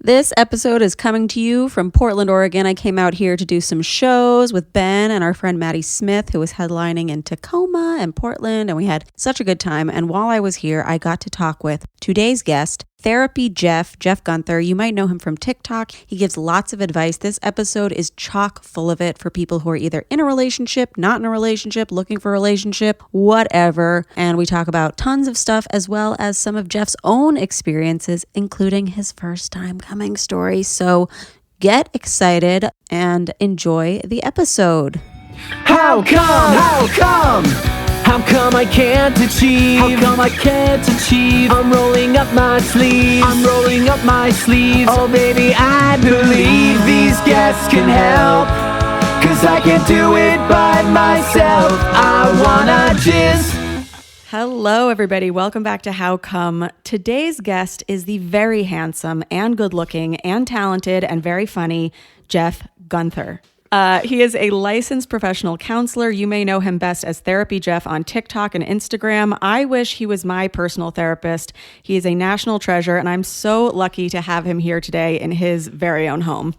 This episode is coming to you from Portland, Oregon. I came out here to do some shows with Ben and our friend Maddie Smith, who was headlining in Tacoma and Portland, and we had such a good time. And while I was here, I got to talk with today's guest, Therapy Jeff Gunther. You might know him from TikTok. He gives lots of advice. This episode is chock full of it for people who are either in a relationship, not in a relationship, looking for a relationship, whatever. And we talk about tons of stuff as well as some of Jeff's own experiences, including his first time coming story. So get excited and enjoy the episode. How come? How come? How come I can't achieve? How come I can't achieve? I'm rolling up my sleeves. I'm rolling up my sleeves. Oh baby, I believe these guests can help. Cause I can't do it by myself. I wanna jizz. Hello, everybody. Welcome back to How Come. Today's guest is the very handsome and good-looking and talented and very funny Jeff Gunther. He is a licensed professional counselor. You may know him best as Therapy Jeff on TikTok and Instagram. I wish he was my personal therapist. He is a national treasure, and I'm so lucky to have him here today in his very own home.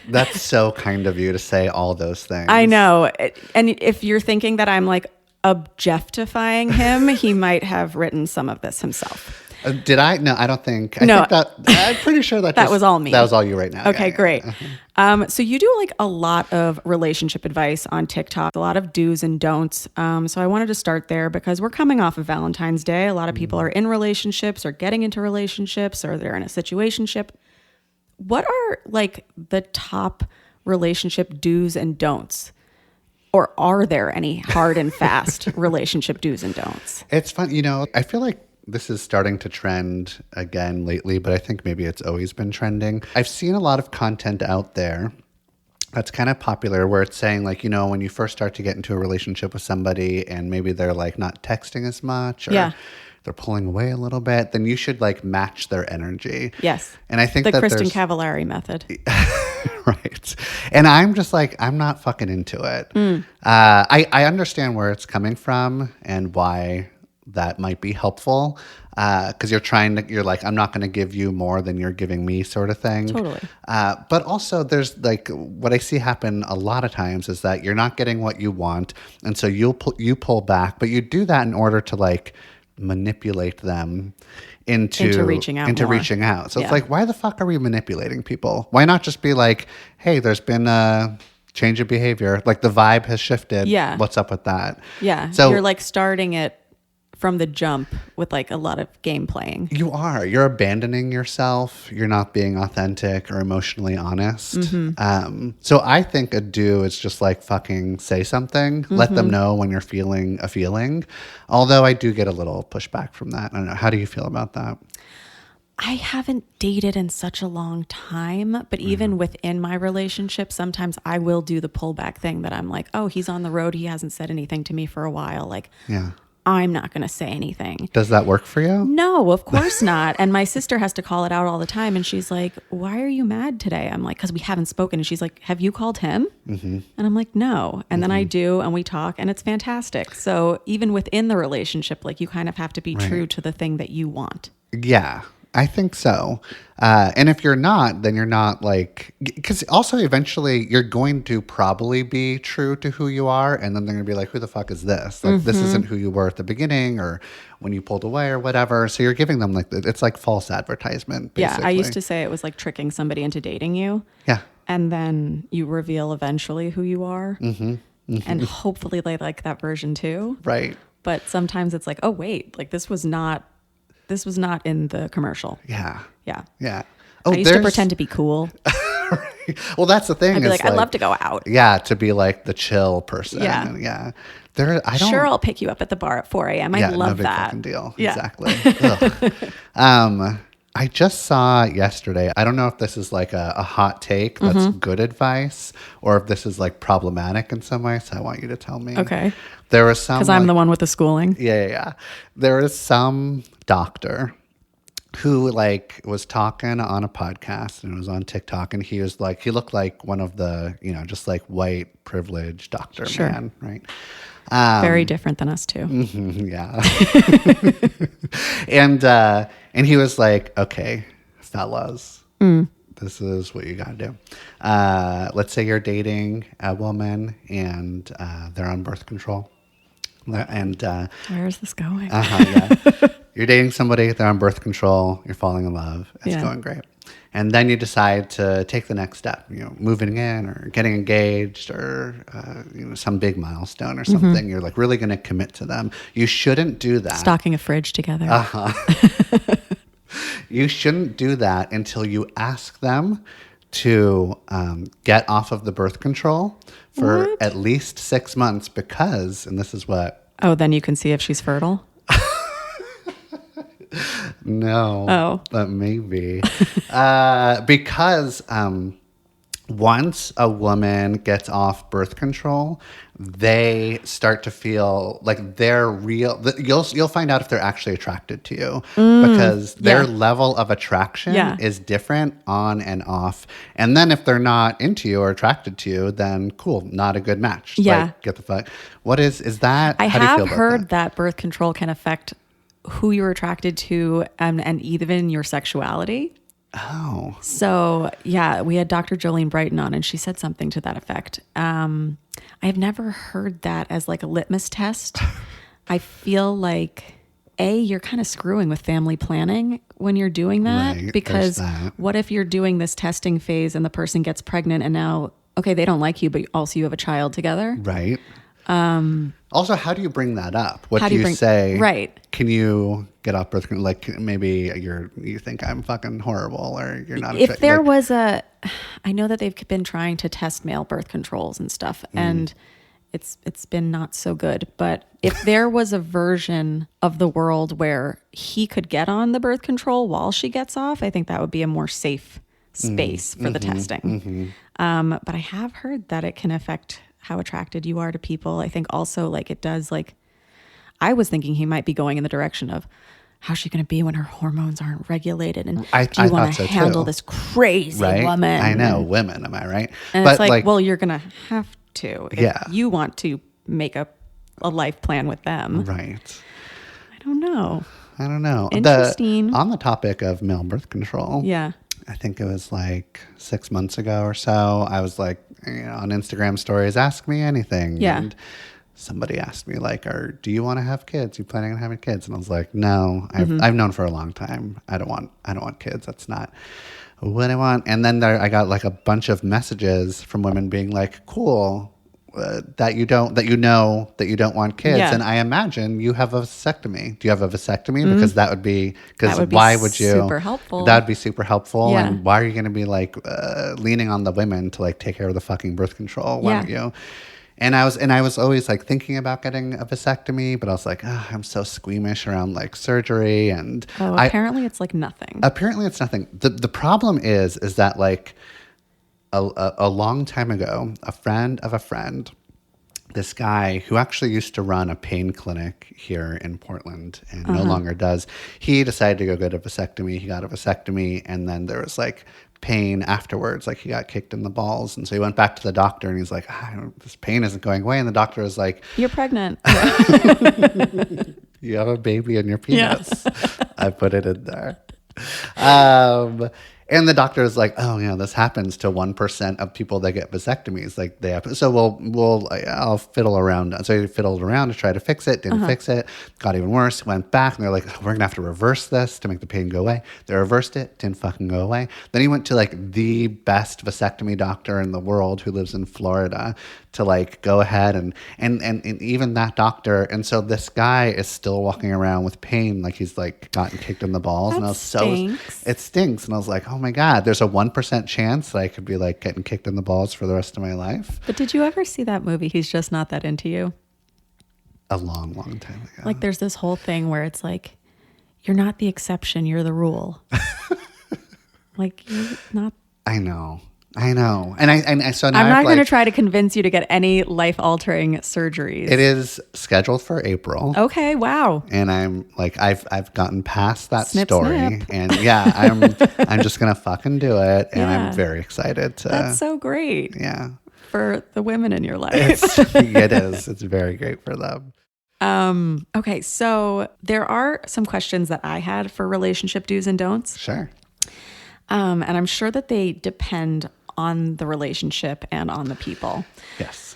That's so kind of you to say all those things. I know. And if you're thinking that I'm like objectifying him, he might have written some of this himself. Did I? No, I don't think. No. I'm pretty sure that was all me. That was all you right now. Okay, yeah. Great. So you do like a lot of relationship advice on TikTok, a lot of do's and don'ts. So I wanted to start there because we're coming off of Valentine's Day. A lot of people are in relationships or getting into relationships or they're in a situationship. What are like the top relationship do's and don'ts? Or are there any hard and fast relationship do's and don'ts? It's fun. I feel like this is starting to trend again lately, but I think maybe it's always been trending. I've seen a lot of content out there that's kind of popular where it's saying like, when you first start to get into a relationship with somebody and maybe they're like not texting as much or they're pulling away a little bit, then you should like match their energy. Yes. And I think the that Kristen Cavallari method. Right. And I'm just like, I'm not fucking into it. I understand where it's coming from and why that might be helpful. Because you're like, I'm not going to give you more than you're giving me sort of thing. Totally. But also there's like, what I see happen a lot of times is that you're not getting what you want. And so you pull back, but you do that in order to like manipulate them into reaching out. So it's like, why the fuck are we manipulating people? Why not just be like, hey, there's been a change of behavior. Like the vibe has shifted. Yeah. What's up with that? Yeah. So you're like starting it from the jump with like a lot of game playing. You're abandoning yourself. You're not being authentic or emotionally honest. So I think a do is just like fucking say something. Let them know when you're feeling a feeling. Although I do get a little pushback from that. I don't know. How do you feel about that? I haven't dated in such a long time, but even within my relationship, sometimes I will do the pullback thing that I'm like, oh, he's on the road. He hasn't said anything to me for a while. Like, I'm not going to say anything. Does that work for you? No, of course not. And my sister has to call it out all the time. And she's like, why are you mad today? I'm like, because we haven't spoken. And she's like, have you called him? And I'm like, no. And then I do, and we talk, and it's fantastic. So even within the relationship, like you kind of have to be true to the thing that you want. Yeah. I think so. And if you're not, then you're not like, because also eventually you're going to probably be true to who you are. And then they're going to be like, who the fuck is this? Like, this isn't who you were at the beginning or when you pulled away or whatever. So you're giving them like, it's like false advertisement, basically. Yeah. I used to say it was like tricking somebody into dating you. Yeah. And then you reveal eventually who you are. And hopefully they like that version too. Right. But sometimes it's like, oh, wait, like this was not in the commercial. Yeah. Yeah. Yeah. I used to pretend to be cool. Well, that's the thing. I'd be like, I'd love to go out. Yeah, to be like the chill person. Yeah. Yeah. I'll pick you up at the bar at 4 a.m. I love no big that. Fucking deal. Yeah. Exactly. I just saw yesterday, I don't know if this is like a hot take that's good advice or if this is like problematic in some way. So I want you to tell me. Okay. There was some. Because I'm the one with the schooling. Yeah. There was some doctor who like was talking on a podcast and it was on TikTok and he was like, he looked like one of the, just like white privileged doctor man, right? Very different than us too. Yeah. And he was like, okay, fellas, This is what you got to do. Let's say you're dating a woman and they're on birth control. And Where is this going? yeah. You're dating somebody, they're on birth control, you're falling in love. It's Yeah. going great. And then you decide to take the next step, moving in or getting engaged or some big milestone or something. You're like really going to commit to them. You shouldn't do that. Stocking a fridge together. You shouldn't do that until you ask them to get off of the birth control for at least 6 months because, and this is what. Oh, then you can see if she's fertile. No, but maybe. Because once a woman gets off birth control, they start to feel like they're real. You'll find out if they're actually attracted to you because their level of attraction is different on and off. And then if they're not into you or attracted to you, then cool, not a good match. Yeah. Like, get the fuck. What is that? I How do you have feel about heard that birth control can affect who you're attracted to and even your sexuality. Oh. So, yeah, we had Dr. Jolene Brighton on, and she said something to that effect. I've never heard that as like a litmus test. I feel like, you're kind of screwing with family planning when you're doing that. Right, because there's that. what if you're doing this testing phase and the person gets pregnant and now, okay, they don't like you, but also you have a child together? Right. Also, how do you bring that up? What How do do you you bring- say? Right. Can you get off birth control? Like maybe you think I'm fucking horrible or you're not. If there like, was I know that they've been trying to test male birth controls and stuff, and it's been not so good. But if there was a version of the world where he could get on the birth control while she gets off, I think that would be a more safe space for the testing. But I have heard that it can affect how attracted you are to people. I think also like it does like, I was thinking he might be going in the direction of how's she going to be when her hormones aren't regulated? And do you want to handle this crazy right? woman? I know, women, am I right? And but it's like, well, you're going to have to if Yeah. you want to make a life plan with them. right. I don't know. I don't know. Interesting. On the topic of male birth control. Yeah. I think it was like 6 months ago or so. I was like, on Instagram stories, ask me anything. Yeah. And somebody asked me like, do you want to have kids? You planning on having kids? And I was like, no, I've known for a long time. I don't want kids. That's not what I want. And then I got like a bunch of messages from women being like, cool, that you don't want kids. Yeah. And I imagine you have a vasectomy. Do you have a vasectomy? Because that would be, because That would be why would you? super helpful. That would be super helpful. Yeah. And why are you going to be like leaning on the women to like take care of the fucking birth control? Why don't you? And I was always like thinking about getting a vasectomy, but I was like, I'm so squeamish around like surgery. And Apparently it's like nothing. apparently it's nothing. The problem is that like a long time ago, a friend of a friend, this guy who actually used to run a pain clinic here in Portland and no longer does, he decided to go get a vasectomy. He got a vasectomy, and then there was like pain afterwards, like he got kicked in the balls. And so he went back to the doctor and he's like, this pain isn't going away. And the doctor was like, You're pregnant. you have a baby in your penis. I put it in there. And the doctor is like, oh, this happens to 1% of people that get vasectomies. Like they have, so I'll fiddle around. So he fiddled around to try to fix it, didn't fix it, got even worse, went back, and they're like, we're gonna have to reverse this to make the pain go away. They reversed it, didn't fucking go away. Then he went to like the best vasectomy doctor in the world who lives in Florida to like go ahead and even that doctor. And so this guy is still walking around with pain, like he's like gotten kicked in the balls. And I was stinks. it stinks. And I was like, oh my God, there's a 1% chance that I could be like getting kicked in the balls for the rest of my life. But did you ever see that movie, He's Just Not That Into You? A long, long time ago. Like there's this whole thing where it's like, you're not the exception, you're the rule. Like you're not. I know. And so now I'm not going to try to convince you to get any life-altering surgeries. It is scheduled for April. Okay, wow. And I'm like, I've gotten past that Snip, story. snip. And yeah, I'm just gonna fucking do it. And Yeah. I'm very excited to That's so great yeah. for the women in your life. It is. It's very great for them. Okay, so there are some questions that I had for relationship do's and don'ts. Sure. And I'm sure that they depend on the relationship and on the people. Yes.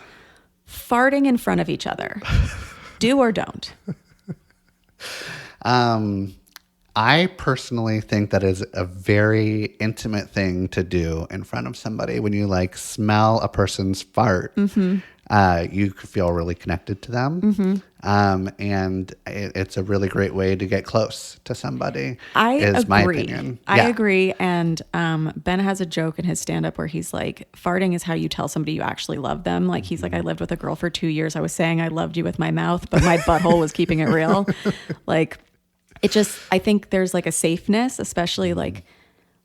Farting in front of each other. Do or don't? I personally think that is a very intimate thing to do in front of somebody. When you like smell a person's fart, you could feel really connected to them. And it's a really great way to get close to somebody. My opinion. I agree. And Ben has a joke in his stand-up where he's like, farting is how you tell somebody you actually love them. Like he's like, I lived with a girl for 2 years. I was saying I loved you with my mouth, but my butthole was keeping it real. Like it just, I think there's like a safeness, especially like,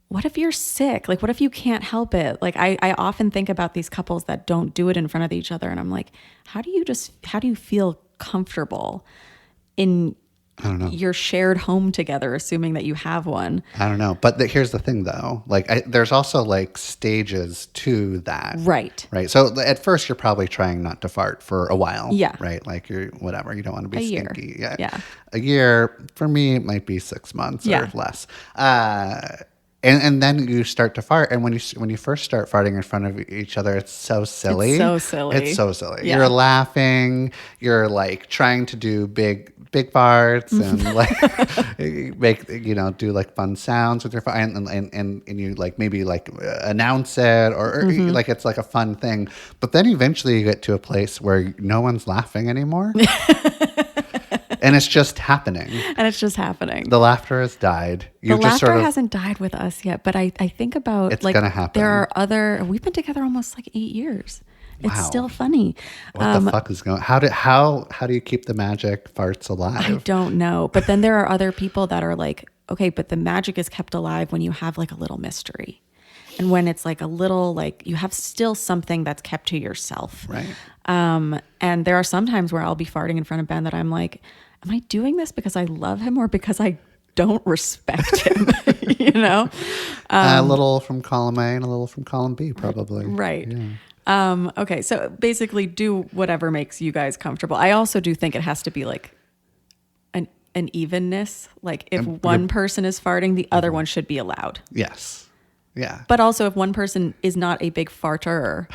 what if you're sick? Like, what if you can't help it? Like, I often think about these couples that don't do it in front of each other. And I'm like, how do you feel comfortable in your shared home together, assuming that you have one? I don't know. But here's the thing, though. Like, there's also like stages to that. Right. Right. So at first, you're probably trying not to fart for a while. Yeah. Right. Like you're whatever. You don't want to be stinky. Year. Yeah. A year for me, it might be 6 months or less. And then you start to fart, and when you first start farting in front of each other, it's so silly. It's so silly. Yeah. You're laughing. You're like trying to do big farts and like do like fun sounds with your fart, and you like maybe like announce it or like it's like a fun thing. But then eventually you get to a place where no one's laughing anymore. And it's just happening. The laughter has died. The laughter hasn't died with us yet, but I think about it's gonna happen. We've been together almost like 8 years. Wow. It's still funny. What the fuck is going on? How do you keep the magic farts alive? I don't know. But then there are other people that are like, okay, but the magic is kept alive when you have like a little mystery. And when it's like a little, like you have still something that's kept to yourself. Right. And there are some times where I'll be farting in front of Ben that I'm like, am I doing this because I love him or because I don't respect him? You know? A little from column A and a little from column B, probably. Right. Yeah. Okay. So basically do whatever makes you guys comfortable. I also do think it has to be like an evenness. Like if one person is farting, the other one should be allowed. Yes. Yeah. But also if one person is not a big farter,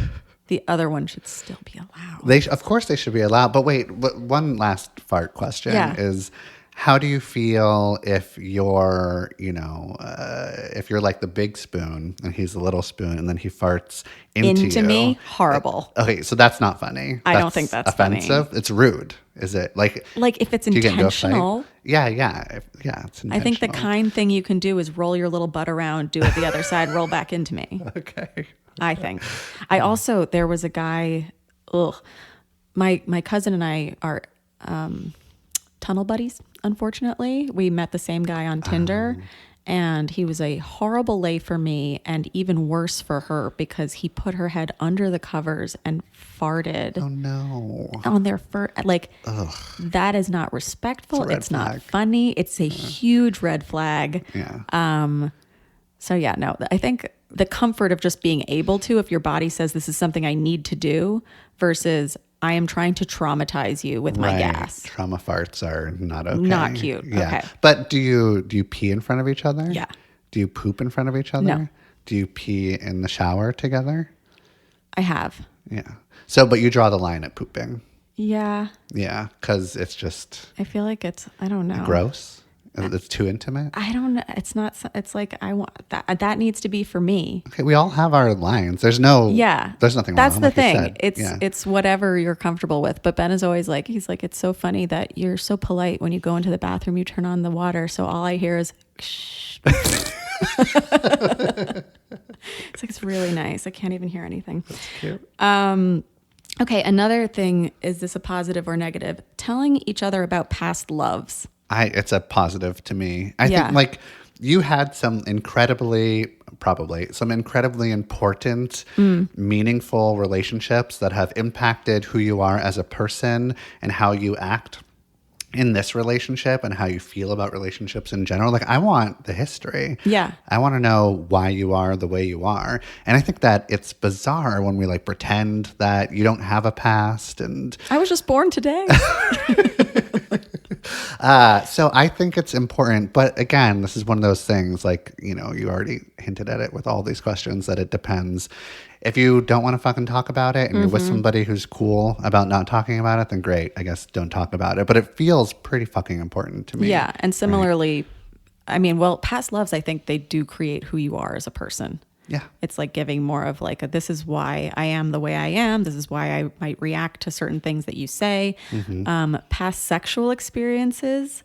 the other one should still be allowed. Of course they should be allowed. But wait, one last fart question is, how do you feel if you're, if you're like the big spoon and he's the little spoon and then he farts into you? Me? Horrible. Okay, so that's not funny. I don't think that's offensive. Funny. It's rude. Is it like if it's intentional? Yeah, it's intentional. I think the kind thing you can do is roll your little butt around, do it the other side, roll back into me. Okay. I think. There was a guy, my cousin and I are tunnel buddies, unfortunately. We met the same guy on Tinder, and he was a horrible lay for me and even worse for her because he put her head under the covers and farted. Oh, no. On their fur. Like, that is not respectful. It's not funny. It's a huge red flag. Yeah. So, yeah, no, I think the comfort of just being able to, if your body says this is something I need to do versus I am trying to traumatize you with my gas. Trauma farts are not okay. Not cute. Yeah. Okay. But do you pee in front of each other? Yeah. Do you poop in front of each other? No. Do you pee in the shower together? I have. Yeah. So, but you draw the line at pooping. Yeah. Yeah, because it's just... I feel like I don't know. Gross? It's too intimate? I don't know. It's not, it's like I want that needs to be for me. Okay, we all have our lines. There's nothing wrong. That's the thing. Said. It's whatever you're comfortable with. But Ben is always like, he's like, it's so funny that you're so polite when you go into the bathroom, you turn on the water. So all I hear is, shh. It's like, it's really nice. I can't even hear anything. That's cute. Okay, another thing, is this a positive or negative? Telling each other about past loves. It's a positive to me. I think like you had some incredibly important, meaningful relationships that have impacted who you are as a person and how you act in this relationship and how you feel about relationships in general. Like, I want the history. Yeah. I want to know why you are the way you are. And I think that it's bizarre when we like pretend that you don't have a past and... I was just born today. So I think it's important, but again, this is one of those things like, you already hinted at it with all these questions that it depends. If you don't want to fucking talk about it and you're with somebody who's cool about not talking about it, then great. I guess don't talk about it. But it feels pretty fucking important to me. Yeah. And similarly, I mean, well, past loves, I think they do create who you are as a person. Yeah. It's like giving more of like, this is why I am the way I am. This is why I might react to certain things that you say. Past sexual experiences,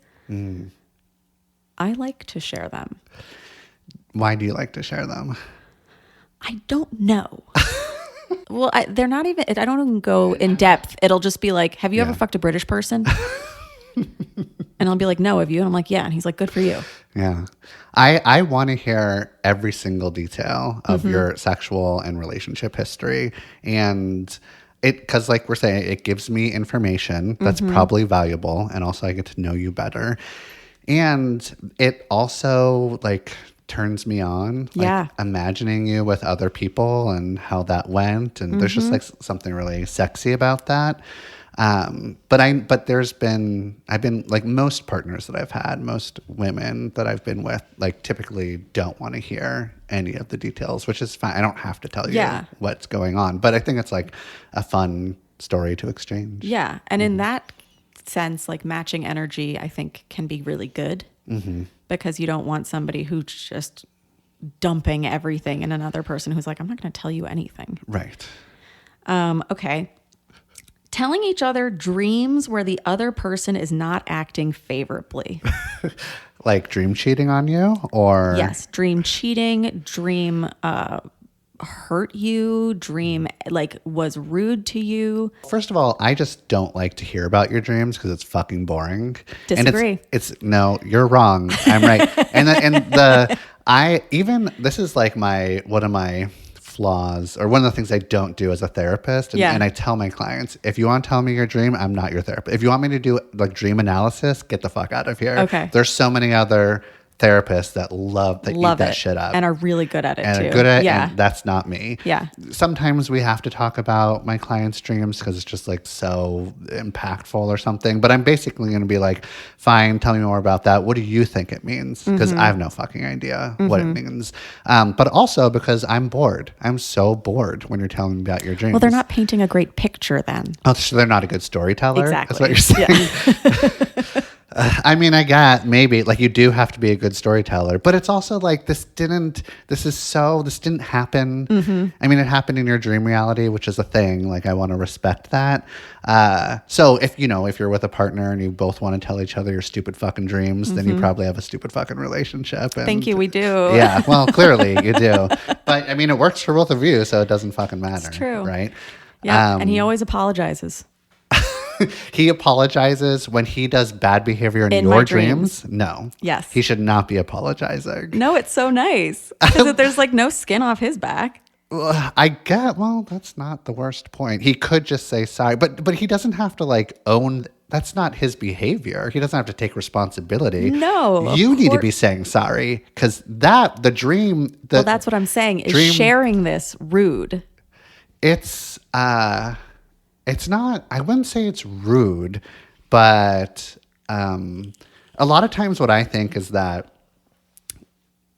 I like to share them. Why do you like to share them? I don't know. Well, they're not even, I don't even go in depth. It'll just be like, have you ever fucked a British person? And I'll be like, no, have you? And I'm like, yeah. And he's like, good for you. Yeah. I want to hear every single detail of your sexual and relationship history. And because like we're saying, it gives me information that's probably valuable. And also I get to know you better. And it also like turns me on. Like, imagining you with other people and how that went. And there's just like something really sexy about that. But I've been like most partners that I've had, most women that I've been with, like typically don't want to hear any of the details, which is fine. I don't have to tell you what's going on, but I think it's like a fun story to exchange. Yeah. And in that sense, like matching energy, I think can be really good because you don't want somebody who's just dumping everything in another person who's like, I'm not going to tell you anything. Right. Okay. Telling each other dreams where the other person is not acting favorably. Like dream cheating on you or? Yes. Dream cheating, dream hurt you, dream like was rude to you. First of all, I just don't like to hear about your dreams because it's fucking boring. Disagree. And it's no, you're wrong. I'm right. This is like one of my flaws or one of the things I don't do as a therapist. And I tell my clients, if you want to tell me your dream, I'm not your therapist. If you want me to do like dream analysis, get the fuck out of here. Okay. There's so many other therapists that eat that shit up and are really good at it and too. Are good at it, and that's not me. Yeah. Sometimes we have to talk about my clients' dreams because it's just like so impactful or something. But I'm basically going to be like, fine, tell me more about that. What do you think it means? Because I have no fucking idea what it means. But also because I'm bored. I'm so bored when you're telling me about your dreams. Well, they're not painting a great picture then. Oh, so they're not a good storyteller? Exactly. That's what you're saying? I mean, I got maybe like you do have to be a good storyteller, but it's also like this didn't happen. I mean, it happened in your dream reality, which is a thing. Like I want to respect that. So if you're with a partner and you both want to tell each other your stupid fucking dreams, then you probably have a stupid fucking relationship. And, thank you. We do. Yeah. Well, clearly you do, but I mean, it works for both of you, so it doesn't fucking matter. It's true. Right. Yeah. And he always apologizes. He apologizes when he does bad behavior in your dreams? No. Yes. He should not be apologizing. No, it's so nice. Because there's like no skin off his back. Well, that's not the worst point. He could just say sorry, but he doesn't have to like own. That's not his behavior. He doesn't have to take responsibility. No. You need to be saying sorry because well, that's what I'm saying is sharing this rude. It's not, I wouldn't say it's rude, but a lot of times what I think is that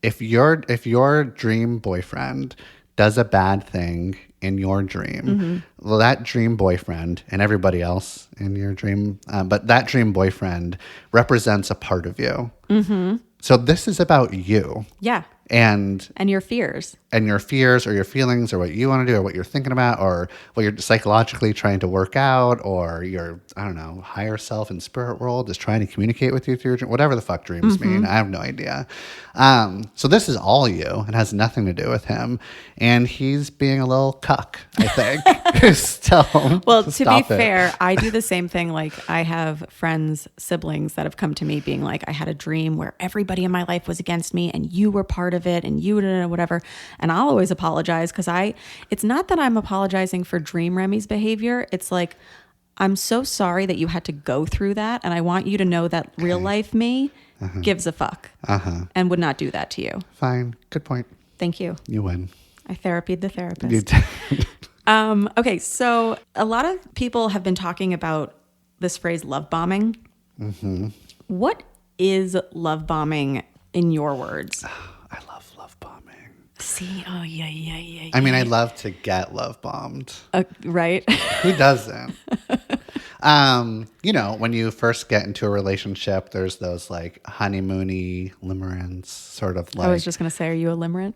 if your dream boyfriend does a bad thing in your dream, well, that dream boyfriend and everybody else in your dream, but that dream boyfriend represents a part of you. So this is about you. Yeah. And your fears. And your fears or your feelings or what you want to do or what you're thinking about or what you're psychologically trying to work out or your, I don't know, higher self and spirit world is trying to communicate with you through your dream, whatever the fuck dreams mean. I have no idea. So this is all you. It has nothing to do with him. And he's being a little cuck, I think. Tell him well, to be fair, I do the same thing. Like I have friends, siblings that have come to me being like, I had a dream where everybody in my life was against me and you were part of it and you whatever. And I'll always apologize because it's not that I'm apologizing for Dream Remy's behavior. It's like, I'm so sorry that you had to go through that. And I want you to know that real life me gives a fuck and would not do that to you. Fine. Good point. Thank you. You win. I therapied the therapist. You did. Okay. So a lot of people have been talking about this phrase love bombing. What is love bombing in your words? I love love bombing. See, oh yeah. I mean, I love to get love bombed. Right. Who doesn't? When you first get into a relationship, there's those like honeymoony limerence, sort of like. I was just gonna say, are you a limerent?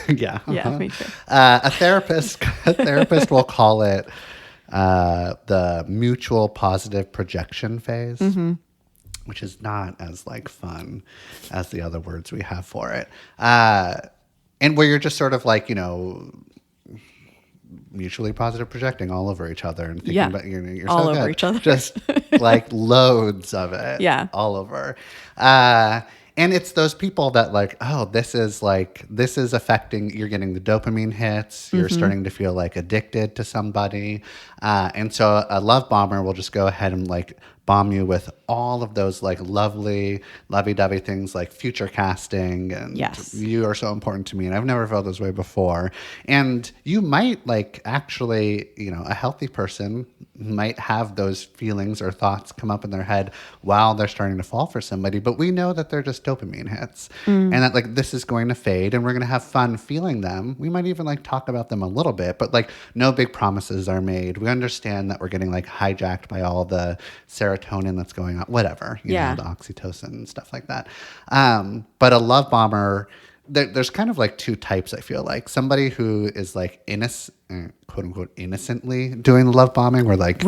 Yeah. Yeah, me too. A therapist will call it the mutual positive projection phase, which is not as like fun as the other words we have for it. And where you're just sort of like, mutually positive projecting all over each other and thinking about you're all so over good. each other. Just like loads of it. Yeah. All over. And it's those people that like, oh, this is affecting, you're getting the dopamine hits. You're starting to feel like addicted to somebody. And so a love bomber will just go ahead and like bomb you with all of those like lovely, lovey-dovey things like future casting and Yes. you are so important to me. And I've never felt this way before. And you might like actually, a healthy person might have those feelings or thoughts come up in their head while they're starting to fall for somebody. But we know that they're just dopamine hits and that like this is going to fade and we're going to have fun feeling them. We might even like talk about them a little bit, but like no big promises are made. We understand that we're getting like hijacked by all the serotonin that's going on, whatever, the oxytocin and stuff like that. But a love bomber, there's kind of like two types, I feel like. Somebody who is like innocent, quote unquote, innocently doing the love bombing where like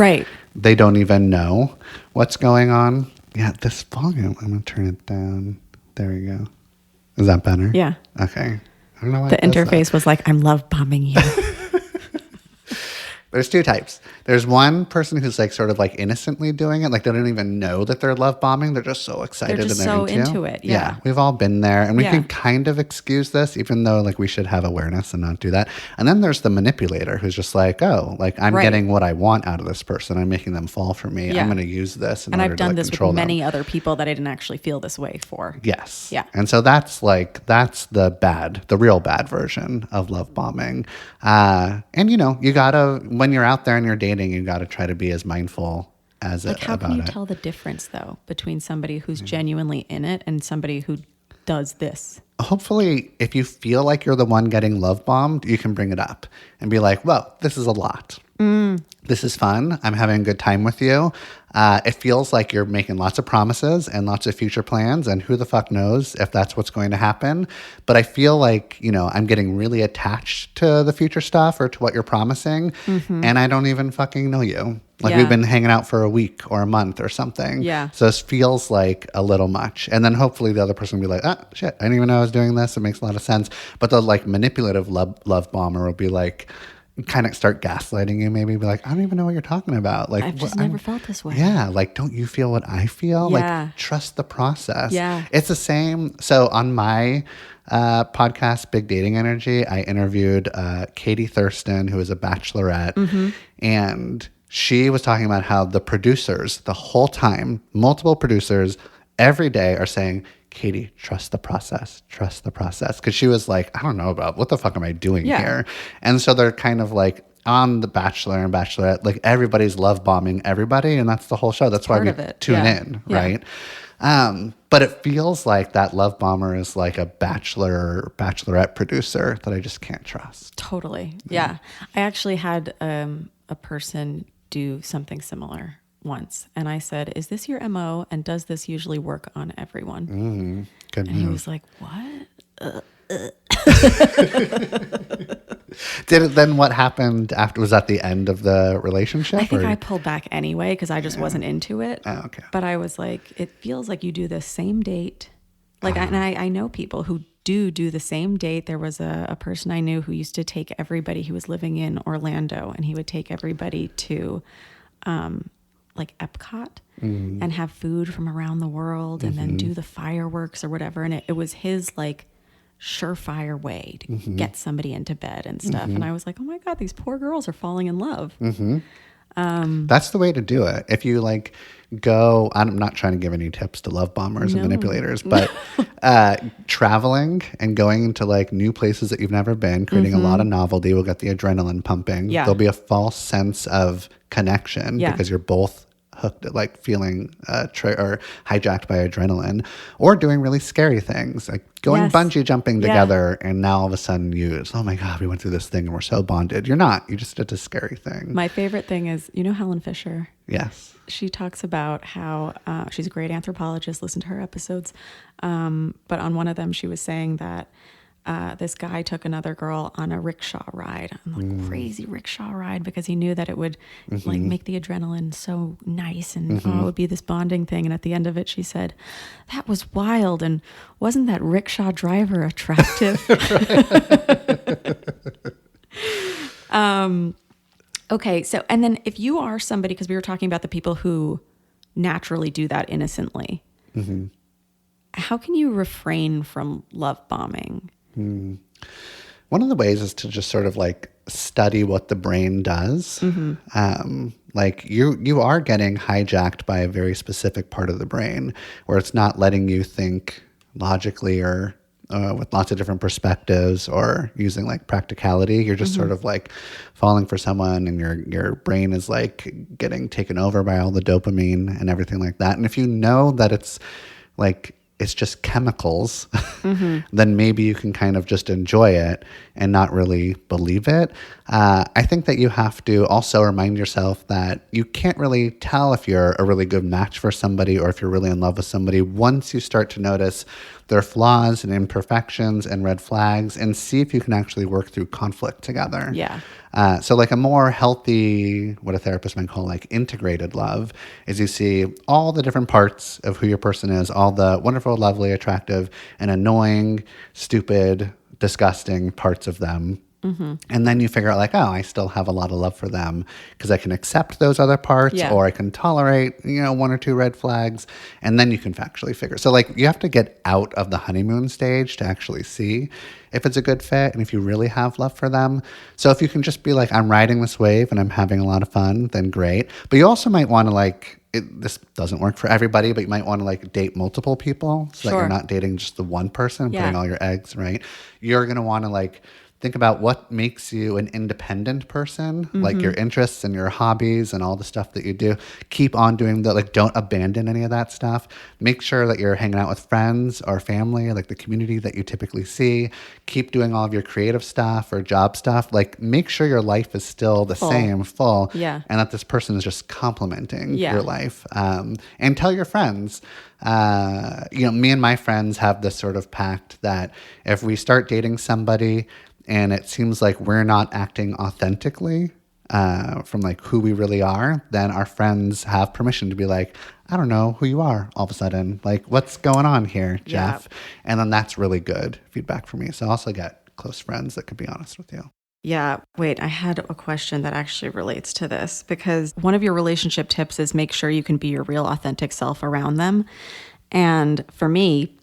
they don't even know what's going on. Yeah, this volume, I'm going to turn it down. There we go. Is that better? Yeah. Okay. I don't know why The interface was like, I'm love bombing you. There's two types. There's one person who's like sort of like innocently doing it. Like they don't even know that they're love bombing. They're just so excited They're just and they're so into it. Yeah. We've all been there and we can kind of excuse this even though like we should have awareness and not do that. And then there's the manipulator who's just like, oh, like I'm getting what I want out of this person. I'm making them fall for me. I'm going to use this in and order I've done to like, this with control many them. other people that I didn't actually feel this way for. Yes. Yeah. And so that's the real bad version of love bombing. And you gotta, when you're out there and you're dating, you gotta try to be as mindful as Like, how about can you it. tell the difference though between somebody who's genuinely in it and somebody who does this? Hopefully, if you feel like you're the one getting love bombed, you can bring it up and be like, well, this is a lot. This is fun. I'm having a good time with you. It feels like you're making lots of promises and lots of future plans, and who the fuck knows if that's what's going to happen. But I feel like, I'm getting really attached to the future stuff or to what you're promising, and I don't even fucking know you. Like we've been hanging out for a week or a month or something. Yeah. So this feels like a little much. And then hopefully the other person will be like, ah, shit, I didn't even know I was doing this. It makes a lot of sense. But the like manipulative love bomber will be like, kind of start gaslighting you, maybe be like, I don't even know what you're talking about. Like, I've just never felt this way. Yeah. Like, don't you feel what I feel? Yeah. Like, trust the process. Yeah. It's the same. So on my podcast, Big Dating Energy, I interviewed Katie Thurston, who is a bachelorette. And she was talking about how the producers, the whole time, multiple producers every day are saying, Katie, trust the process. Because she was like, I don't know about what the fuck am I doing here? And so they're kind of like on The Bachelor and Bachelorette, like everybody's love bombing everybody. And that's the whole show. That's why we tune in, right? But it feels like that love bomber is like a bachelorette producer that I just can't trust. Totally. Yeah. I actually had a person do something similar once. And I said, is this your MO? And does this usually work on everyone? Good and move. he was like, what? Then what happened after? Was that the end of the relationship? I think I pulled back anyway because I just wasn't into it. Oh, okay. But I was like, it feels like you do the same date. Like, and I know people who do the same date. There was a person I knew who used to take everybody. He was living in Orlando, and he would take everybody to like Epcot and have food from around the world and then do the fireworks or whatever. And it was his like surefire way to get somebody into bed and stuff. And I was like, oh my God, these poor girls are falling in love. That's the way to do it. If you like go, I'm not trying to give any tips to love bombers and manipulators, but traveling and going into like new places that you've never been, creating a lot of novelty will get the adrenaline pumping. Yeah. There'll be a false sense of connection because you're both hooked, like feeling or hijacked by adrenaline, or doing really scary things like going Yes. bungee jumping Yeah. together, and now all of a sudden oh my God, we went through this thing and we're so bonded. You're not. You just did a scary thing. My favorite thing is, Helen Fisher. Yes. She talks about how she's a great anthropologist. Listen to her episodes. But on one of them, she was saying that this guy took another girl on a rickshaw ride, crazy rickshaw ride, because he knew that it would like make the adrenaline so nice, and it would be this bonding thing. And at the end of it, she said, "That was wild, and wasn't that rickshaw driver attractive?" Okay, so and then if you are somebody, because we were talking about the people who naturally do that innocently, how can you refrain from love bombing? One of the ways is to just sort of like study what the brain does. Like you are getting hijacked by a very specific part of the brain where it's not letting you think logically or with lots of different perspectives or using like practicality. You're just sort of like falling for someone, and your brain is like getting taken over by all the dopamine and everything like that. And if you know that it's just chemicals, then maybe you can kind of just enjoy it and not really believe it. I think that you have to also remind yourself that you can't really tell if you're a really good match for somebody or if you're really in love with somebody once you start to notice their flaws and imperfections and red flags, and see if you can actually work through conflict together. Yeah. So like a more healthy, what a therapist might call like integrated love, is you see all the different parts of who your person is, all the wonderful, lovely, attractive, and annoying, stupid, disgusting parts of them. And then you figure out like, oh, I still have a lot of love for them because I can accept those other parts, Yeah. or I can tolerate, one or two red flags. And then you can factually figure. So like you have to get out of the honeymoon stage to actually see if it's a good fit and if you really have love for them. So if you can just be like, I'm riding this wave and I'm having a lot of fun, then great. But you also might want to like, this doesn't work for everybody, but you might want to like date multiple people so that Sure. you're not dating just the one person, Yeah. putting all your eggs, right? You're going to want to like think about what makes you an independent person, like your interests and your hobbies and all the stuff that you do. Keep on doing that. Like, don't abandon any of that stuff. Make sure that you're hanging out with friends or family, like the community that you typically see. Keep doing all of your creative stuff or job stuff. Like, make sure your life is still the same, full. Yeah. And that this person is just complementing Yeah. your life. And tell your friends. Me and my friends have this sort of pact that if we start dating somebody and it seems like we're not acting authentically from like who we really are, then our friends have permission to be like, I don't know who you are all of a sudden. Like, what's going on here, Jeff? Yeah. And then that's really good feedback for me. So I also get close friends that could be honest with you. Yeah. Wait, I had a question that actually relates to this, because one of your relationship tips is make sure you can be your real authentic self around them. And for me,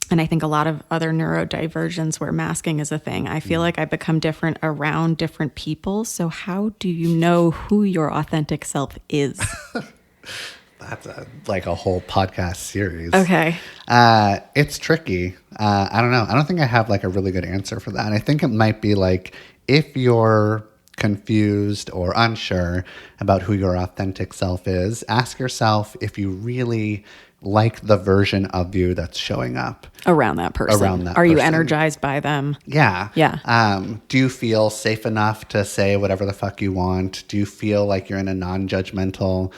and I think a lot of other neurodivergents where masking is a thing, I feel like I become different around different people. So how do you know who your authentic self is? That's like a whole podcast series. Okay. It's tricky. I don't know. I don't think I have like a really good answer for that. And I think it might be like, if you're confused or unsure about who your authentic self is, ask yourself if you really like the version of you that's showing up Around that person. Are you energized by them? Yeah. Yeah. Do you feel safe enough to say whatever the fuck you want? Do you feel like you're in a non-judgmental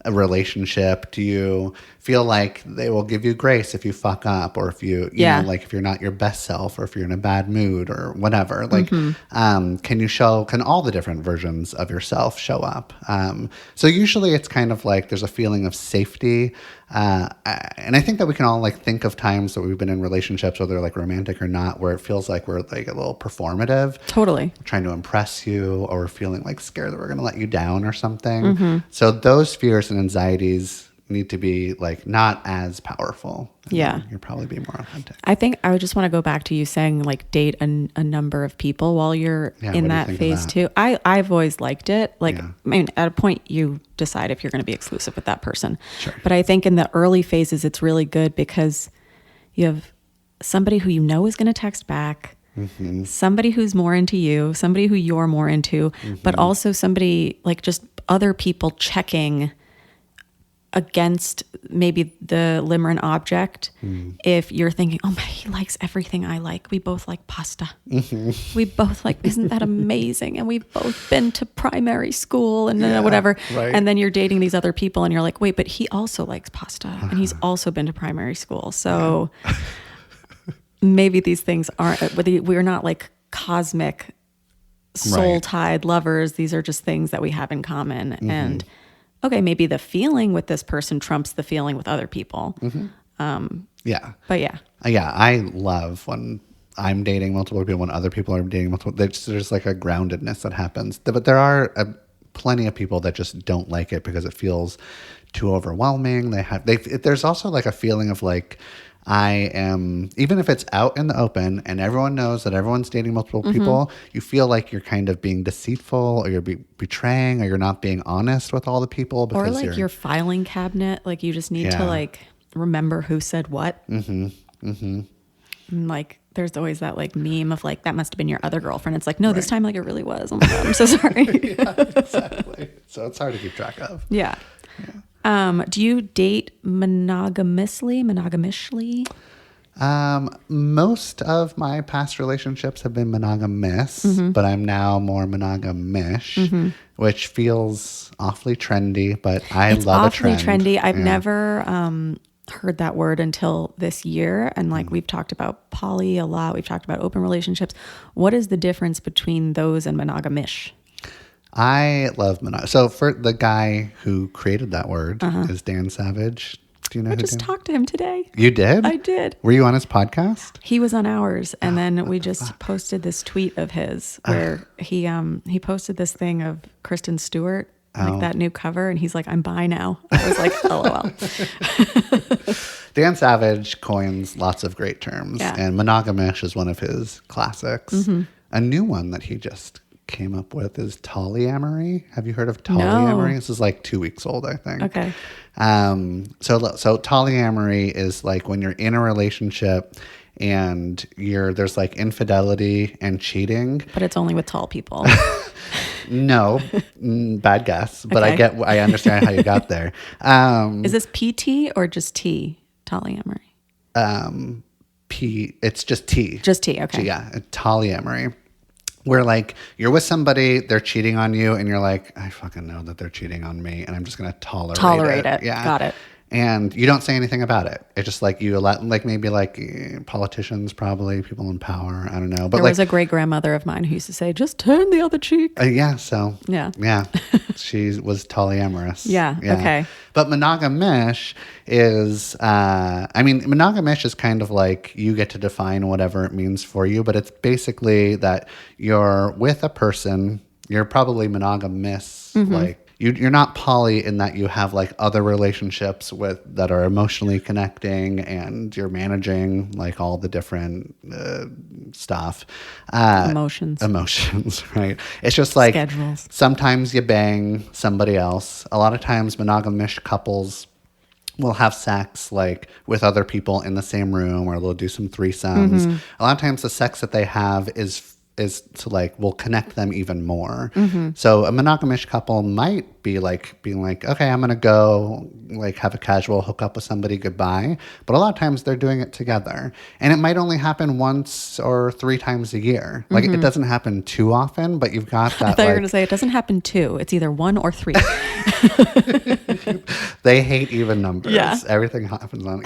relationship? Do you feel like they will give you grace if you fuck up, or if you know, like if you're not your best self, or if you're in a bad mood or whatever? Like, can all the different versions of yourself show up? So usually it's kind of like there's a feeling of safety. And I think that we can all like think of times that we've been in relationships, whether like romantic or not, where it feels like we're like a little performative. Totally. Trying to impress you, or feeling like scared that we're going to let you down or something. So those fears and anxieties need to be like not as powerful. And Yeah. you'll probably be more authentic. I think I would just want to go back to you saying like date a number of people while you're Yeah, in what do you that think of phase that? too. I've always liked it. Like, Yeah. I mean, at a point you decide if you're going to be exclusive with that person. Sure. But I think in the early phases, it's really good because you have somebody who you know is going to text back, somebody who's more into you, somebody who you're more into, but also somebody like just other people checking against maybe the limerent object. If you're thinking, oh my, he likes everything I like. We both like pasta. We both like, isn't that amazing? And we've both been to primary school and whatever. right. And then you're dating these other people and you're like, wait, but he also likes pasta and he's also been to primary school. So maybe these things aren't, we're not like cosmic soul-tied lovers. These are just things that we have in common. And okay, maybe the feeling with this person trumps the feeling with other people. Yeah. But yeah. Yeah, I love when I'm dating multiple people, when other people are dating multiple. There's like a groundedness that happens. But there are plenty of people that just don't like it because it feels too overwhelming. There's also like a feeling of like, I am, even if it's out in the open and everyone knows that everyone's dating multiple people, you feel like you're kind of being deceitful or you're betraying or you're not being honest with all the people. Because Or like your filing cabinet, like you just need to like remember who said what. And like there's always that like meme of like, that must have been your other girlfriend. It's like, no, this time like it really was. Oh my God, I'm so sorry. exactly. So it's hard to keep track of. Yeah. Do you date monogamously? Most of my past relationships have been monogamous, but I'm now more monogamish, which feels awfully trendy, but it's love a trend. It's awfully trendy. I've never heard that word until this year. And like we've talked about poly a lot. We've talked about open relationships. What is the difference between those and monogamish? I love So for the guy who created that word is Dan Savage. Do you know I who just Dan? talked to him today. You did? I did. Were you on his podcast? He was on ours, and then we just posted this tweet of his where he posted this thing of Kristen Stewart, like that new cover, and he's like, "I'm bi now." I was like, "LOL." Dan Savage coins lots of great terms, and monogamish is one of his classics. A new one that he just came up with is polyamory. Have you heard of polyamory? No. This is like 2 weeks old, I think. Okay. So polyamory is like when you're in a relationship and there's like infidelity and cheating. But it's only with tall people. No, bad guess, but Okay. I understand how you got there. Is this PT or just T? Polyamory. It's just T. Just T. Okay. Yeah, polyamory. Where like you're with somebody, they're cheating on you, and you're like, I fucking know that they're cheating on me, and I'm just gonna tolerate it. Yeah, got it. And you don't say anything about it. It's just like you allow, like maybe like politicians, probably people in power. I don't know, but There like was a great grandmother of mine who used to say, "Just turn the other cheek." yeah. So Yeah. she was polyamorous. Yeah, okay. But monogamish is, monogamish is kind of like you get to define whatever it means for you, but it's basically that you're with a person, you're probably monogamous, like you're not poly in that you have like other relationships that are emotionally connecting and you're managing like all the different stuff. Emotions. Emotions, right? It's just like Schedules. sometimes you bang somebody else. A lot of times monogamish couples will have sex like with other people in the same room, or they'll do some threesomes. A lot of times the sex that they have is to like will connect them even more. So a monogamish couple might be like being like, okay, I'm gonna go like have a casual hookup with somebody, goodbye. But a lot of times they're doing it together, and it might only happen once or 3 times a year. Like it doesn't happen too often, but you've got that. I thought you were going to say it doesn't happen 2. It's either 1 or 3. They hate even numbers. Yeah. Everything happens on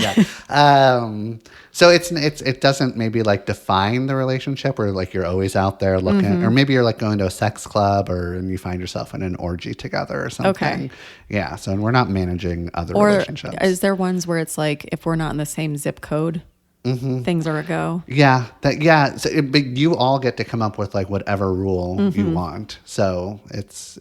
so it doesn't maybe like define the relationship, or like you're always out there looking, or maybe you're like going to a sex club and you find yourself in an orgy together or something. Okay. Yeah. So we're not managing other Or relationships. is there ones where it's like if we're not in the same zip code, things are a go? Yeah, but you all get to come up with like whatever rule you want. So it's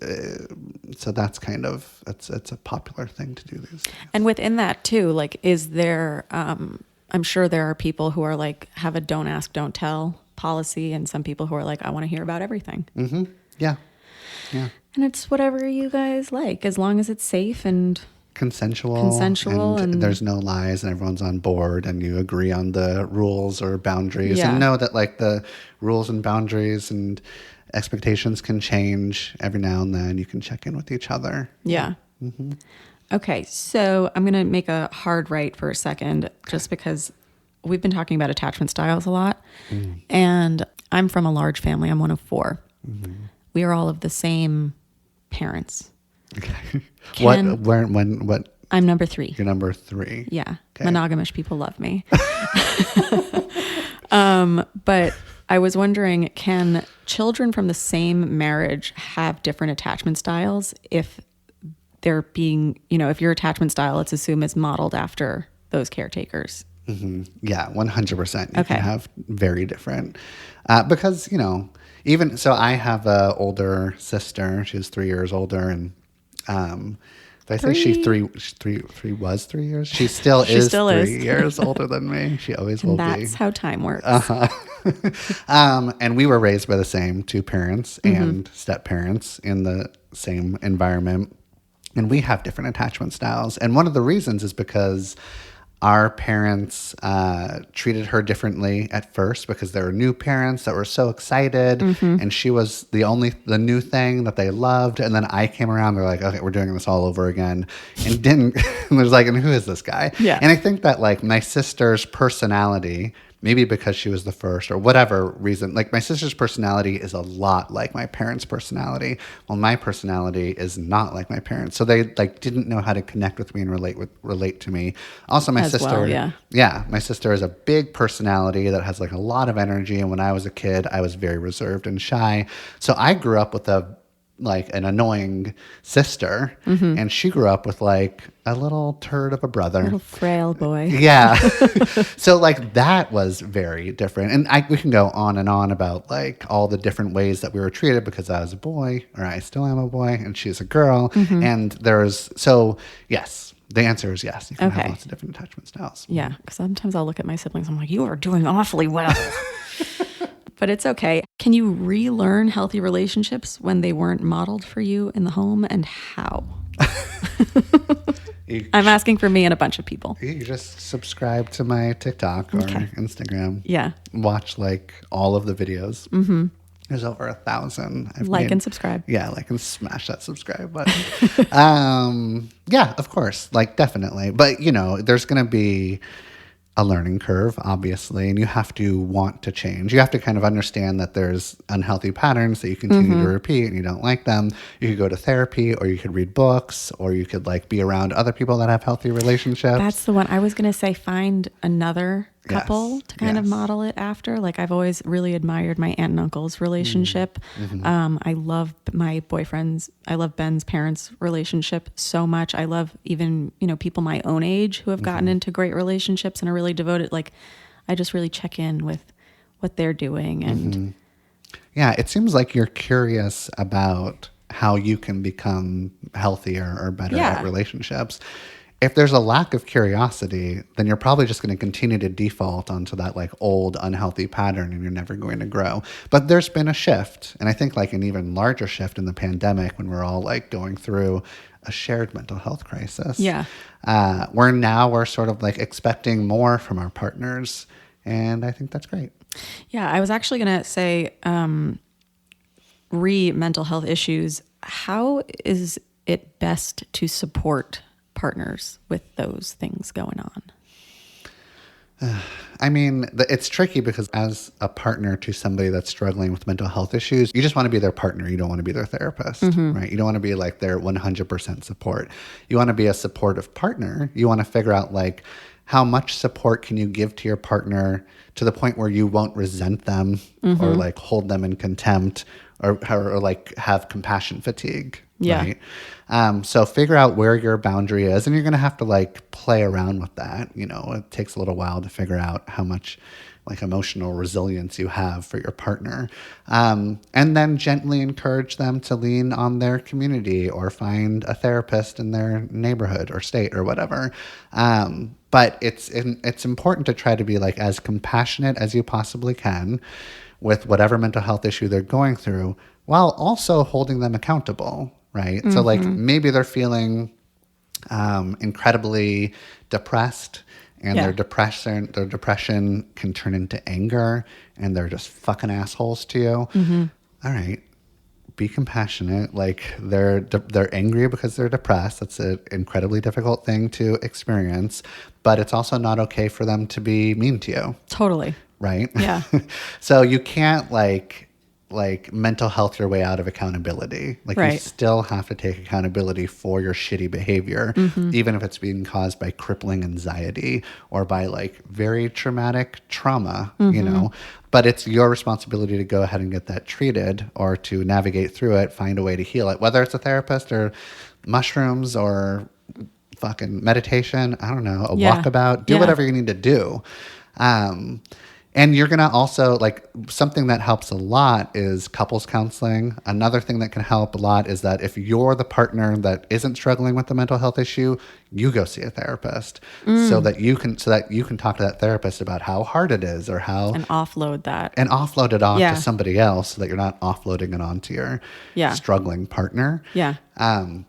so that's kind of it's a popular thing to do these days. And within that too, like, is there? I'm sure there are people who are like have a don't ask, don't tell policy, and some people who are like, I want to hear about everything. Yeah, And it's whatever you guys like, as long as it's safe and consensual, and there's no lies, and everyone's on board, and you agree on the rules or boundaries, and know that like the rules and boundaries and expectations can change every now and then. You can check in with each other. yeah. Okay, so I'm going to make a hard right for a second just because we've been talking about attachment styles a lot. And I'm from a large family. I'm one of 4. We are all of the same parents. What? I'm number 3. You're number 3. Yeah. Okay. Monogamish people love me. But I was wondering, can children from the same marriage have different attachment styles if they're being, if your attachment style, let's assume, is modeled after those caretakers? Yeah, 100%. You Okay. can have very different, because, even so I have a older sister. She's 3 years older. And, did I say she was 3 years? She still is 3 years older than me. She always will be. That's how time works. And we were raised by the same 2 parents and step parents in the same environment. And we have different attachment styles. And one of the reasons is because our parents treated her differently at first because there were new parents that were so excited. And she was the new thing that they loved. And then I came around, they're like, okay, we're doing this all over again. And and there's like, and who is this guy? Yeah. And I think that like my sister's personality, maybe because she was the first or whatever reason, like my sister's personality is a lot like my parents' personality. Well, my personality is not like my parents. So they like didn't know how to connect with me and relate to me. Also, my sister, yeah. My sister is a big personality that has like a lot of energy. And when I was a kid, I was very reserved and shy. So I grew up with an annoying sister, and she grew up with like a little turd of a brother. Little frail boy. Yeah. So like that was very different. And we can go on and on about like all the different ways that we were treated because I was a boy, or I still am a boy, and she's a girl. And yes, the answer is yes. You can have lots of different attachment styles. Yeah, because sometimes I'll look at my siblings, I'm like, you are doing awfully well. But it's okay. Can you relearn healthy relationships when they weren't modeled for you in the home, and how? I'm asking for me and a bunch of people. You just subscribe to my TikTok or Instagram. Yeah. Watch like all of the videos. There's over 1,000. And subscribe. Yeah, like and smash that subscribe button. Yeah, of course, like definitely. But there's going to be a learning curve, obviously, and you have to want to change. You have to kind of understand that there's unhealthy patterns that you continue to repeat and you don't like them. You could go to therapy, or you could read books, or you could like be around other people that have healthy relationships. That's the one. I was going to say find another couple to kind of model it after. Like I've always really admired my aunt and uncle's relationship. I love I love Ben's parents' relationship so much. I love even, people my own age who have gotten into great relationships and are really devoted. Like I just really check in with what they're doing. And yeah, it seems like you're curious about how you can become healthier or better at relationships. If there's a lack of curiosity, then you're probably just going to continue to default onto that like old unhealthy pattern, and you're never going to grow. But there's been a shift, and I think like an even larger shift in the pandemic when we're all like going through a shared mental health crisis. Yeah. We're sort of like expecting more from our partners, and I think that's great. Yeah, I was actually going to say mental health issues. How is it best to support partners with those things going on? I mean, it's tricky because as a partner to somebody that's struggling with mental health issues, you just want to be their partner. You don't want to be their therapist, right? You don't want to be like their 100% support. You want to be a supportive partner. You want to figure out like how much support can you give to your partner to the point where you won't resent them or like hold them in contempt or like have compassion fatigue. Yeah. Right. So figure out where your boundary is, and you're going to have to like play around with that. It takes a little while to figure out how much like emotional resilience you have for your partner. And then gently encourage them to lean on their community or find a therapist in their neighborhood or state or whatever. But it's important to try to be like as compassionate as you possibly can with whatever mental health issue they're going through, while also holding them accountable. Right. So like maybe they're feeling incredibly depressed, and their depression can turn into anger, and they're just fucking assholes to you. All right. be compassionate. Like they're angry because they're depressed. That's an incredibly difficult thing to experience, but it's also not okay for them to be mean to you, Totally. right? Yeah. So you can't like mental health your way out of accountability. Like you Right. still have to take accountability for your shitty behavior, even if it's being caused by crippling anxiety or by like very traumatic trauma, you know. But it's your responsibility to go ahead and get that treated or to navigate through it, find a way to heal it, whether it's a therapist or mushrooms or fucking meditation, I don't know, a Yeah. walkabout, do Yeah. whatever you need to do. And you're going to also, like, something that helps a lot is couples counseling. Another thing that can help a lot is that if you're the partner that isn't struggling with the mental health issue, you go see a therapist so that you can talk to that therapist about how hard it is or how And offload that. and offload it off Yeah. to somebody else so that you're not offloading it onto your Yeah. struggling partner. Yeah.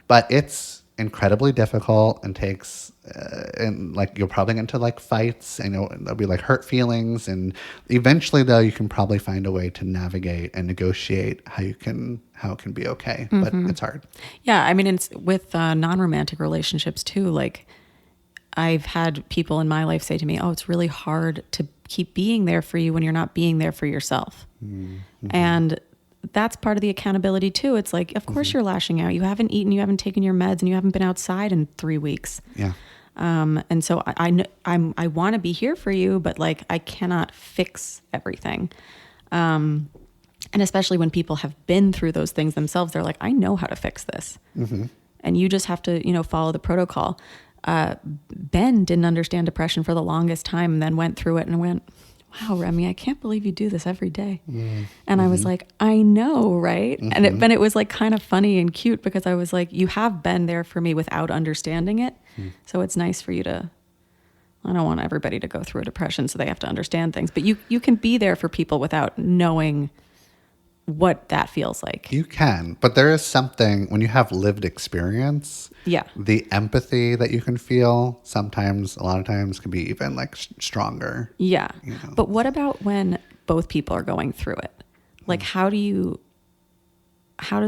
But it's incredibly difficult and takes, and like you'll probably get into like fights and there'll be like hurt feelings. And eventually, though, you can probably find a way to navigate and negotiate how it can be okay. But it's hard. Yeah, I mean, it's with non-romantic relationships too. Like, I've had people in my life say to me, "Oh, it's really hard to keep being there for you when you're not being there for yourself." And that's part of the accountability too. It's like, of course you're lashing out. You haven't eaten, you haven't taken your meds, and you haven't been outside in 3 weeks. Yeah. And so I want to be here for you, but like I cannot fix everything. And especially when people have been through those things themselves, they're like, I know how to fix this. And you just have to, follow the protocol. Ben didn't understand depression for the longest time and then went through it and went, wow, Remy, I can't believe you do this every day. And I was like, I know, right? And it was like kind of funny and cute because I was like, you have been there for me without understanding it. So it's nice for you to, I don't want everybody to go through a depression so they have to understand things, but you can be there for people without knowing what that feels like. You can, but there is something when you have lived experience. Yeah. The empathy that you can feel sometimes, a lot of times, can be even like stronger. Yeah. know. But what about when both people are going through it? Like, how does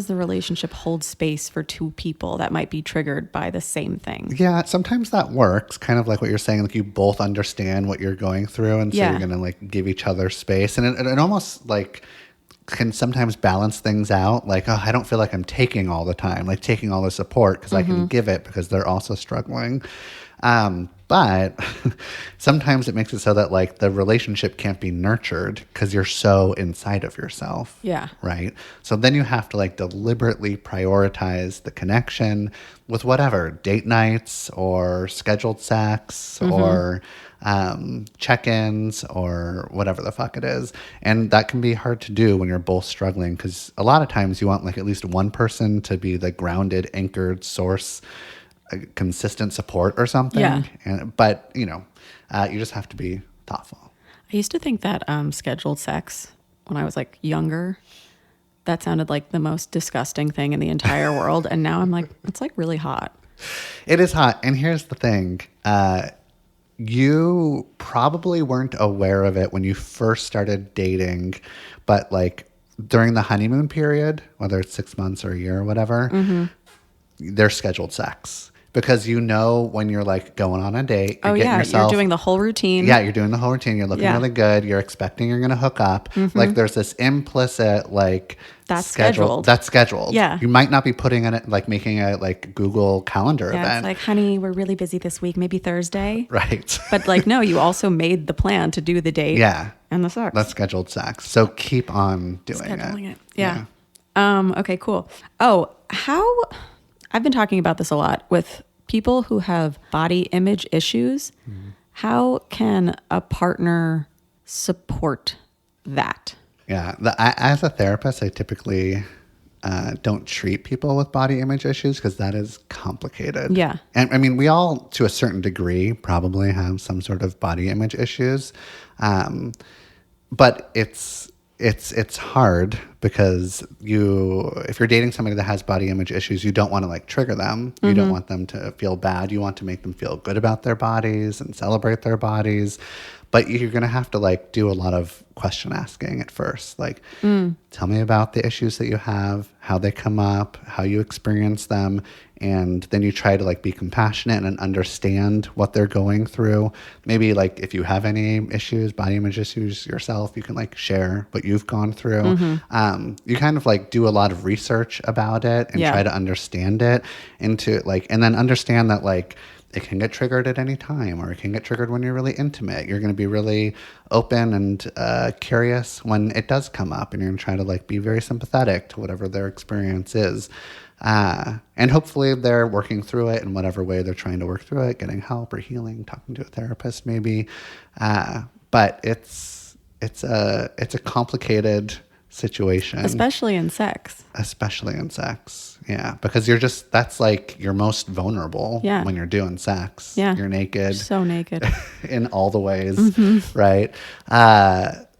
the relationship hold space for two people that might be triggered by the same thing? Yeah, sometimes that works. Kind of like what you're saying, like you both understand what you're going through, and so Yeah. you're gonna like give each other space, and it almost like can sometimes balance things out. Like, oh, I don't feel like I'm taking all the time, like taking all the support because I can give it because they're also struggling. But sometimes it makes it so that like the relationship can't be nurtured because you're so inside of yourself. Yeah. Right. So then you have to like deliberately prioritize the connection with whatever date nights or scheduled sex or check-ins or whatever the fuck it is. And that can be hard to do when you're both struggling because a lot of times you want like at least one person to be the grounded, anchored source, consistent support or something. Yeah. But you just have to be thoughtful. I used to think that scheduled sex when I was like younger, that sounded like the most disgusting thing in the entire world. And now I'm like, it's like really hot. It is hot. And here's the thing. You probably weren't aware of it when you first started dating, but like during the honeymoon period, whether it's 6 months or a year or whatever, there's scheduled sex. Because when you're like going on a date, you're getting yourself, you're doing the whole routine. Yeah, you're doing the whole routine. You're looking Yeah. really good. You're expecting you're going to hook up. Like there's this implicit like That's scheduled. That's scheduled. Yeah. You might not be putting in it like making a like Google Calendar Yeah, event. it's like, honey, we're really busy this week, maybe Thursday. Right. But like, no, you also made the plan to do the date. Yeah. And the sex. That's scheduled sex. So keep on doing Scheduling it. Yeah. Okay, cool. Oh, I've been talking about this a lot with people who have body image issues. How can a partner support that? Yeah. As a therapist, I typically don't treat people with body image issues because that is complicated. Yeah. And I mean, we all, to a certain degree, probably have some sort of body image issues. But it's hard because if you're dating somebody that has body image issues, you don't want to like trigger them. You don't want them to feel bad. You want to make them feel good about their bodies and celebrate their bodies. but you're going to have to like do a lot of question asking at first. Like, tell me about the issues that you have, how they come up, how you experience them. And then you try to like be compassionate and understand what they're going through. Maybe like if you have any issues, body image issues yourself, you can like share what you've gone through. You kind of like do a lot of research about it and try to understand it and then understand that like it can get triggered at any time, or it can get triggered when you're really intimate. You're going to be really open and curious when it does come up, and you're going to try to like be very sympathetic to whatever their experience is. And hopefully they're working through it in whatever way they're trying to work through it, getting help or healing, talking to a therapist maybe. But it's a complicated situation. Especially in sex. Yeah. Because that's like you're most vulnerable when you're doing sex. Yeah. You're naked. So naked. In all the ways, right?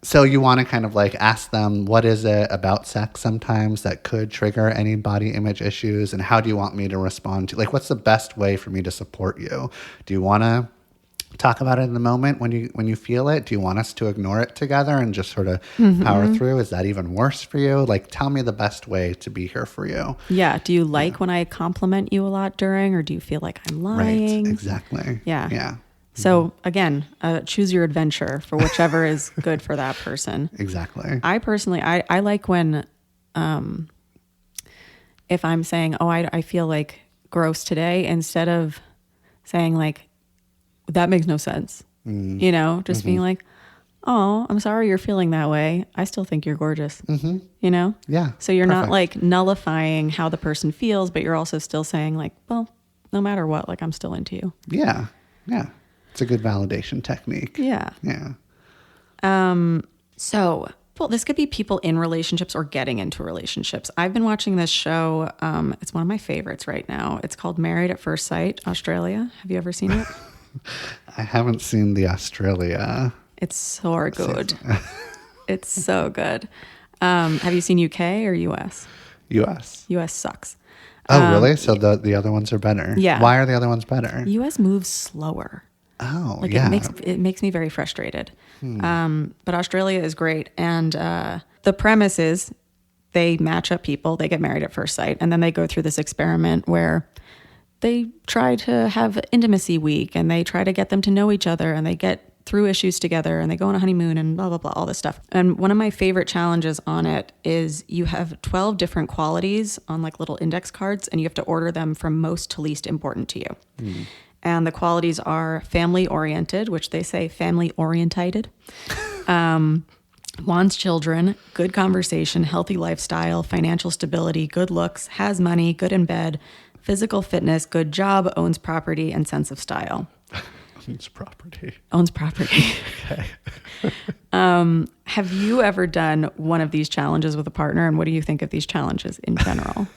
So you want to kind of like ask them, what is it about sex sometimes that could trigger any body image issues? And how do you want me to respond to, like, what's the best way for me to support you? Do you want to talk about it in the moment when you feel it? Do you want us to ignore it together and just sort of power through? Is that even worse for you? Like, tell me the best way to be here for you. Yeah. Do you like when I compliment you a lot during, or do you feel like I'm lying? Right. Exactly. Yeah. Yeah. So again, choose your adventure for whichever is good for that person. Exactly. I personally, I like when, if I'm saying, oh, I feel like gross today, instead of saying like, that makes no sense, you know, just being like, oh, I'm sorry you're feeling that way. I still think you're gorgeous, you know? Yeah. So you're not perfect. like nullifying how the person feels, but you're also still saying like, well, no matter what, like I'm still into you. Yeah. Yeah. It's a good validation technique. Yeah. Yeah. So, well, this could be people in relationships or getting into relationships. I've been watching this show. It's one of my favorites right now. It's called Married at First Sight, Australia. Have you ever seen it? I haven't seen the Australia. It's so good. It's so good. Have you seen UK or US? US. US sucks. Oh, really? So the other ones are better? Yeah. Why are the other ones better? US moves slower. Oh, Like yeah. it makes me very frustrated. But Australia is great. And the premise is they match up people, they get married at first sight, and then they go through this experiment where they try to have intimacy week, and they try to get them to know each other, and they get through issues together, and they go on a honeymoon and blah, blah, blah, all this stuff. And one of my favorite challenges on it is you have 12 different qualities on like little index cards, and you have to order them from most to least important to you. And the qualities are family oriented, which they say family orientated, wants children, good conversation, healthy lifestyle, financial stability, good looks, has money, good in bed, physical fitness, good job, owns property, and sense of style. Owns property. Owns property. Have you ever done one of these challenges with a partner? And what do you think of these challenges in general?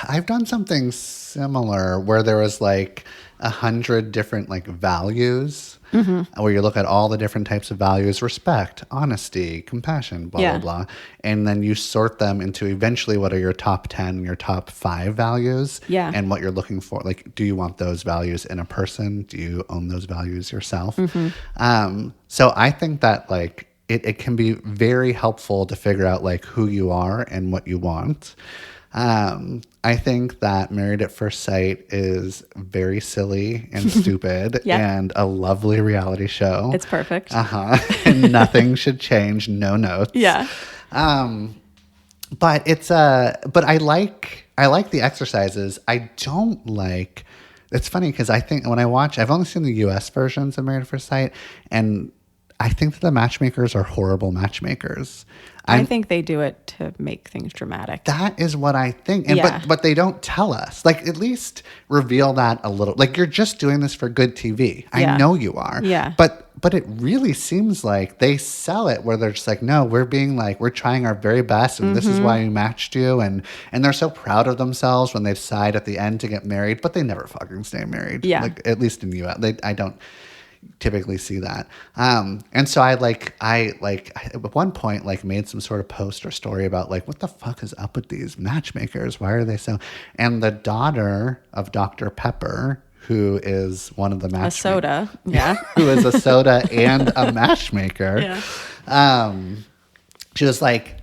I've done something similar where there was like 100 different like values where you look at all the different types of values: respect, honesty, compassion, blah, Yeah. blah, blah. And then you sort them into eventually what are your top 10 and your top 5 values Yeah. and what you're looking for. Like, do you want those values in a person? Do you own those values yourself? So I think that like it can be very helpful to figure out like who you are and what you want. I think that Married at First Sight is very silly and stupid Yeah. and a lovely reality show. It's perfect. And nothing should change. No notes. Yeah. But but I like the exercises. I don't like, it's funny because I think when I watch, I've only seen the US versions of Married at First Sight, and I think that the matchmakers are horrible matchmakers. I think they do it to make things dramatic. That is what I think. And Yeah. but they don't tell us. Like, at least reveal that a little. Like, you're just doing this for good TV. Yeah. I know you are. Yeah. But it really seems like they sell it where they're just like, no, we're being like, we're trying our very best, and this is why we matched you. And they're so proud of themselves when they decide at the end to get married, but they never fucking stay married. Yeah. Like, at least in the US. I don't typically see that. And so I at one point like made some sort of post or story about like, what the fuck is up with these matchmakers? Why are they so? And the daughter of Dr. Pepper, who is one of the A matchmakers. soda. Yeah. Who is a soda and a matchmaker. Yeah. She was like,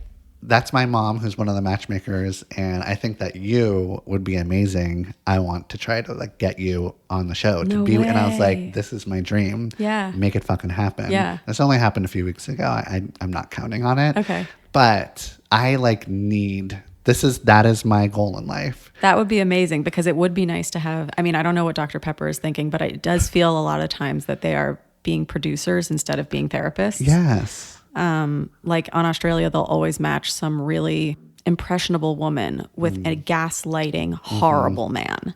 that's my mom who's one of the matchmakers, and I think that you would be amazing. I want to try to like get you on the show to No be. And I was way. like, this is my dream. Yeah. Make it fucking happen. Yeah. This only happened a few weeks ago. I'm not counting on it. Okay. But I like need that is my goal in life. That would be amazing because it would be nice to have. I mean, I don't know what Dr. Pepper is thinking, but it does feel a lot of times that they are being producers instead of being therapists. Yes. Like on Australia, they'll always match some really impressionable woman with a gaslighting, horrible man.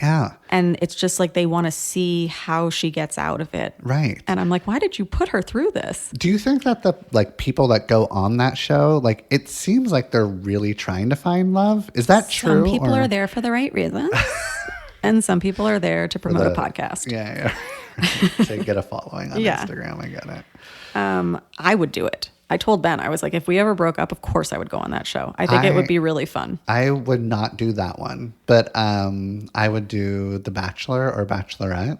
Yeah. And it's just like they want to see how she gets out of it. Right. And I'm like, why did you put her through this? Do you think that the like people that go on that show, like it seems like they're really trying to find love? Is that true? Some people or- are there for the right reasons, and some people are there to promote a podcast. Yeah. To get a following on Yeah. Instagram. I get it. I would do it. I told Ben, I was like, if we ever broke up, of course I would go on that show. I think it would be really fun. I would not do that one, but I would do The Bachelor or Bachelorette.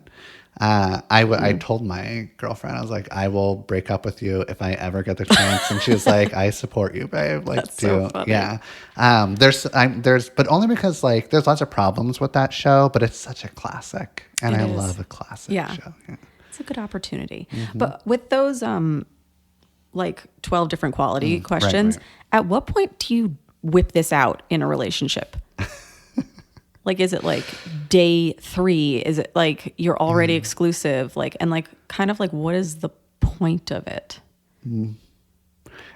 I told my girlfriend, I was like, I will break up with you if I ever get the chance. And she was like, I support you, babe. Like, That's so funny. yeah. But only because like there's lots of problems with that show, but it's such a classic, and It I is. love a classic Yeah. show. Yeah. It's a good opportunity. Mm-hmm. But with those like 12 different quality questions, right. at what point do you whip this out in a relationship? Like, is it like day 3? Is it like you're already exclusive? Like, and like, kind of like, what is the point of it?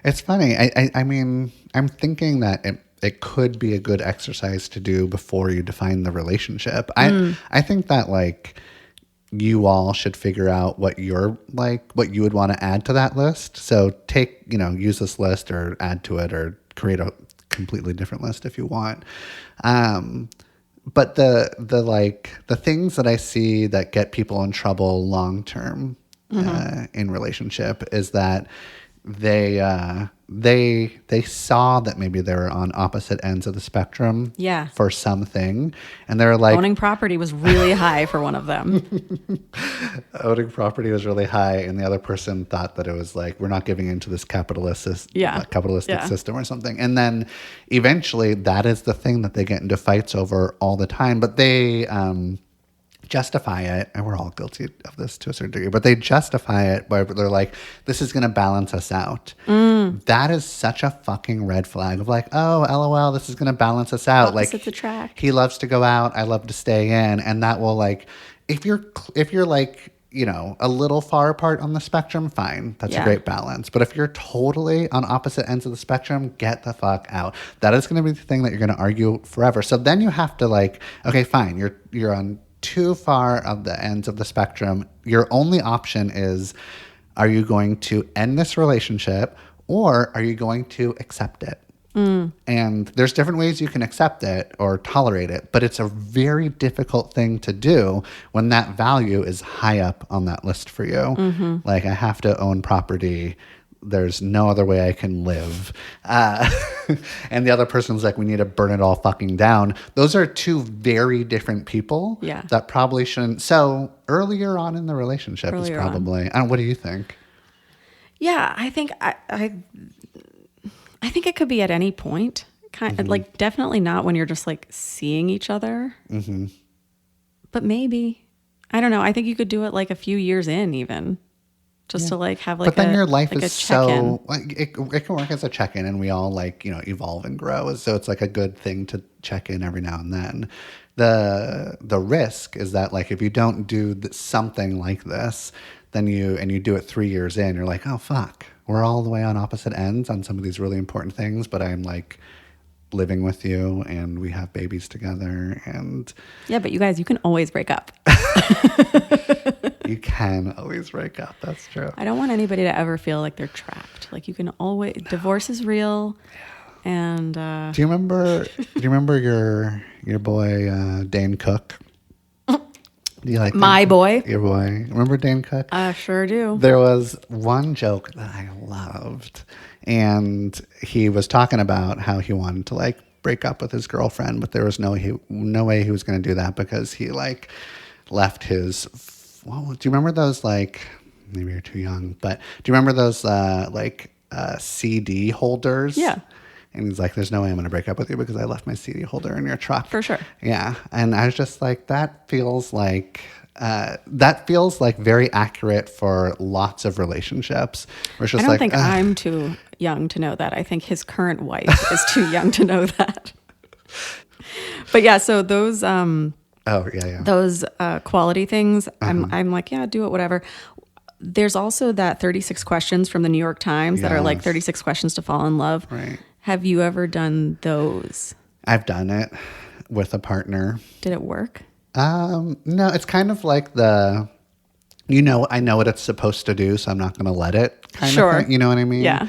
It's funny. I mean, I'm thinking that it could be a good exercise to do before you define the relationship. I think that like you all should figure out what you're like, what you would want to add to that list. So use this list or add to it or create a completely different list if you want. But the things that I see that get people in trouble long term in relationship is that they saw that maybe they were on opposite ends of the spectrum Yeah. for something, and they were like, Owning property was really high for one of them. owning property was really high, and the other person thought that it was like, we're not giving into this capitalistic Yeah. system or something. And then eventually that is the thing that they get into fights over all the time, but they justify it, and we're all guilty of this to a certain degree, but they justify it by they're like, this is going to balance us out. That is such a fucking red flag of like, oh, LOL, this is going to balance us out. Opposites Like, attract. he loves to go out, I love to stay in, and that will like, if you're like, a little far apart on the spectrum, fine, that's a Yeah. great balance. But if you're totally on opposite ends of the spectrum, get the fuck out. That is going to be the thing that you're going to argue forever. So then you have to like, okay, fine, you're on too far of the ends of the spectrum. Your only option is, are you going to end this relationship or are you going to accept it? And there's different ways you can accept it or tolerate it, but it's a very difficult thing to do when that value is high up on that list for you. Like, I have to own property. There's no other way I can live. And the other person's like, we need to burn it all fucking down. Those are two very different people Yeah. that probably shouldn't. So earlier on in the relationship is Earlier on. probably, what do you think? Yeah, I think I think it could be at any point. Kind of like, definitely not when you're just like seeing each other. But maybe, I don't know. I think you could do it like a few years in, even just to like have like. But then your life like is a check-in. so like, it can work as a check-in, and we all like evolve and grow. So it's like a good thing to check in every now and then. The risk is that like if you don't do something like this, then you do it 3 years in, you're like, oh fuck, we're all the way on opposite ends on some of these really important things, but I'm like living with you and we have babies together, and Yeah, but you guys, you can always break up. you can always break up. That's true. I don't want anybody to ever feel like they're trapped. Like, you can always, divorce is real. And Do you remember your boy Dane Cook? Do you like my Dane boy. Cook? Your boy. Remember Dane Cook? I sure do. There was one joke that I loved, and he was talking about how he wanted to like break up with his girlfriend, but there was no way he was going to do that because he like left his, well, do you remember those, like, maybe you're too young, but do you remember those CD holders? Yeah. And he's like, there's no way I'm going to break up with you because I left my CD holder in your truck. For sure. Yeah. And I was just like, that feels like very accurate for lots of relationships. Where it's just I don't like, think I'm too young to know that. I think his current wife is too young to know that. But yeah, so those those quality things, I'm like, yeah, do it, whatever. There's also that 36 questions from the New York Times that are like 36 questions to fall in love. Right. Have you ever done those? I've done it with a partner. Did it work? No, it's kind of like I know what it's supposed to do, so I'm not going to let it kind of thing. You know what I mean? Yeah.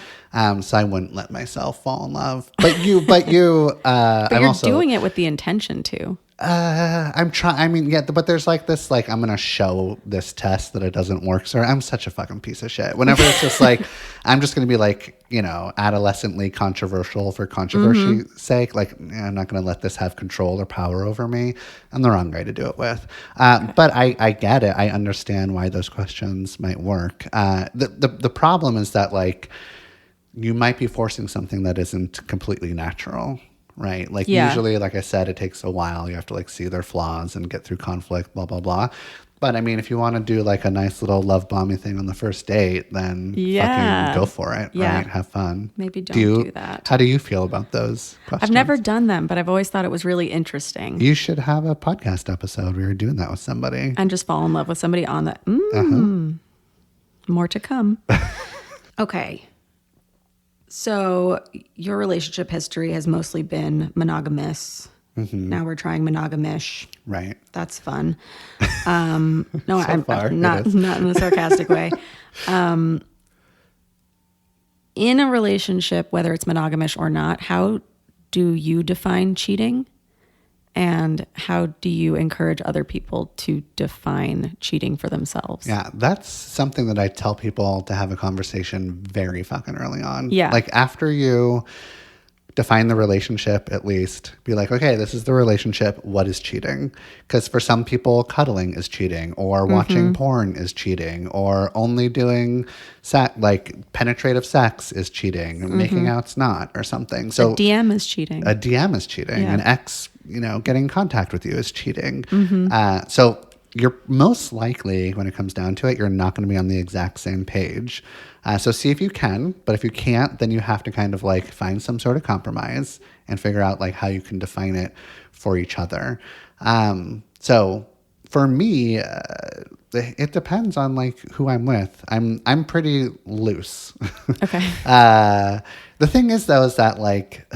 So I wouldn't let myself fall in love. But you're doing it with the intention to. I'm trying. I mean, yeah, but there's like this, like, I'm going to show this test that it doesn't work. So I'm such a fucking piece of shit. Whenever it's just like, I'm just going to be like, adolescently controversial for controversy's sake. Like, I'm not going to let this have control or power over me. I'm the wrong guy to do it with. But I get it. I understand why those questions might work. The problem is that, like, you might be forcing something that isn't completely natural. Right. Like usually, like I said, it takes a while. You have to like see their flaws and get through conflict, blah, blah, blah. But I mean, if you want to do like a nice little love bombing thing on the first date, then fucking go for it. Yeah. Right. Have fun. Maybe don't do that. How do you feel about those questions? I've never done them, but I've always thought it was really interesting. You should have a podcast episode where you're doing that with somebody. And just fall in love with somebody on that. More to come. Okay. So your relationship history has mostly been monogamous. Now we're trying monogamish. Right. That's fun. No, I'm not in a sarcastic way. In a relationship, whether it's monogamish or not, how do you define cheating? And how do you encourage other people to define cheating for themselves? Yeah, that's something that I tell people to have a conversation very fucking early on. Yeah. Like after you define the relationship, at least be like, okay, this is the relationship. What is cheating? Because for some people, cuddling is cheating, or watching porn is cheating, or only doing like penetrative sex is cheating, and making out's not, or something. So a DM is cheating. A DM is cheating. Yeah. An ex, getting in contact with you is cheating. So you're most likely, when it comes down to it, you're not going to be on the exact same page. So see if you can, but if you can't, then you have to kind of like find some sort of compromise and figure out like how you can define it for each other. So for me, it depends on like who I'm with. I'm pretty loose. Okay. The thing is though, is that like,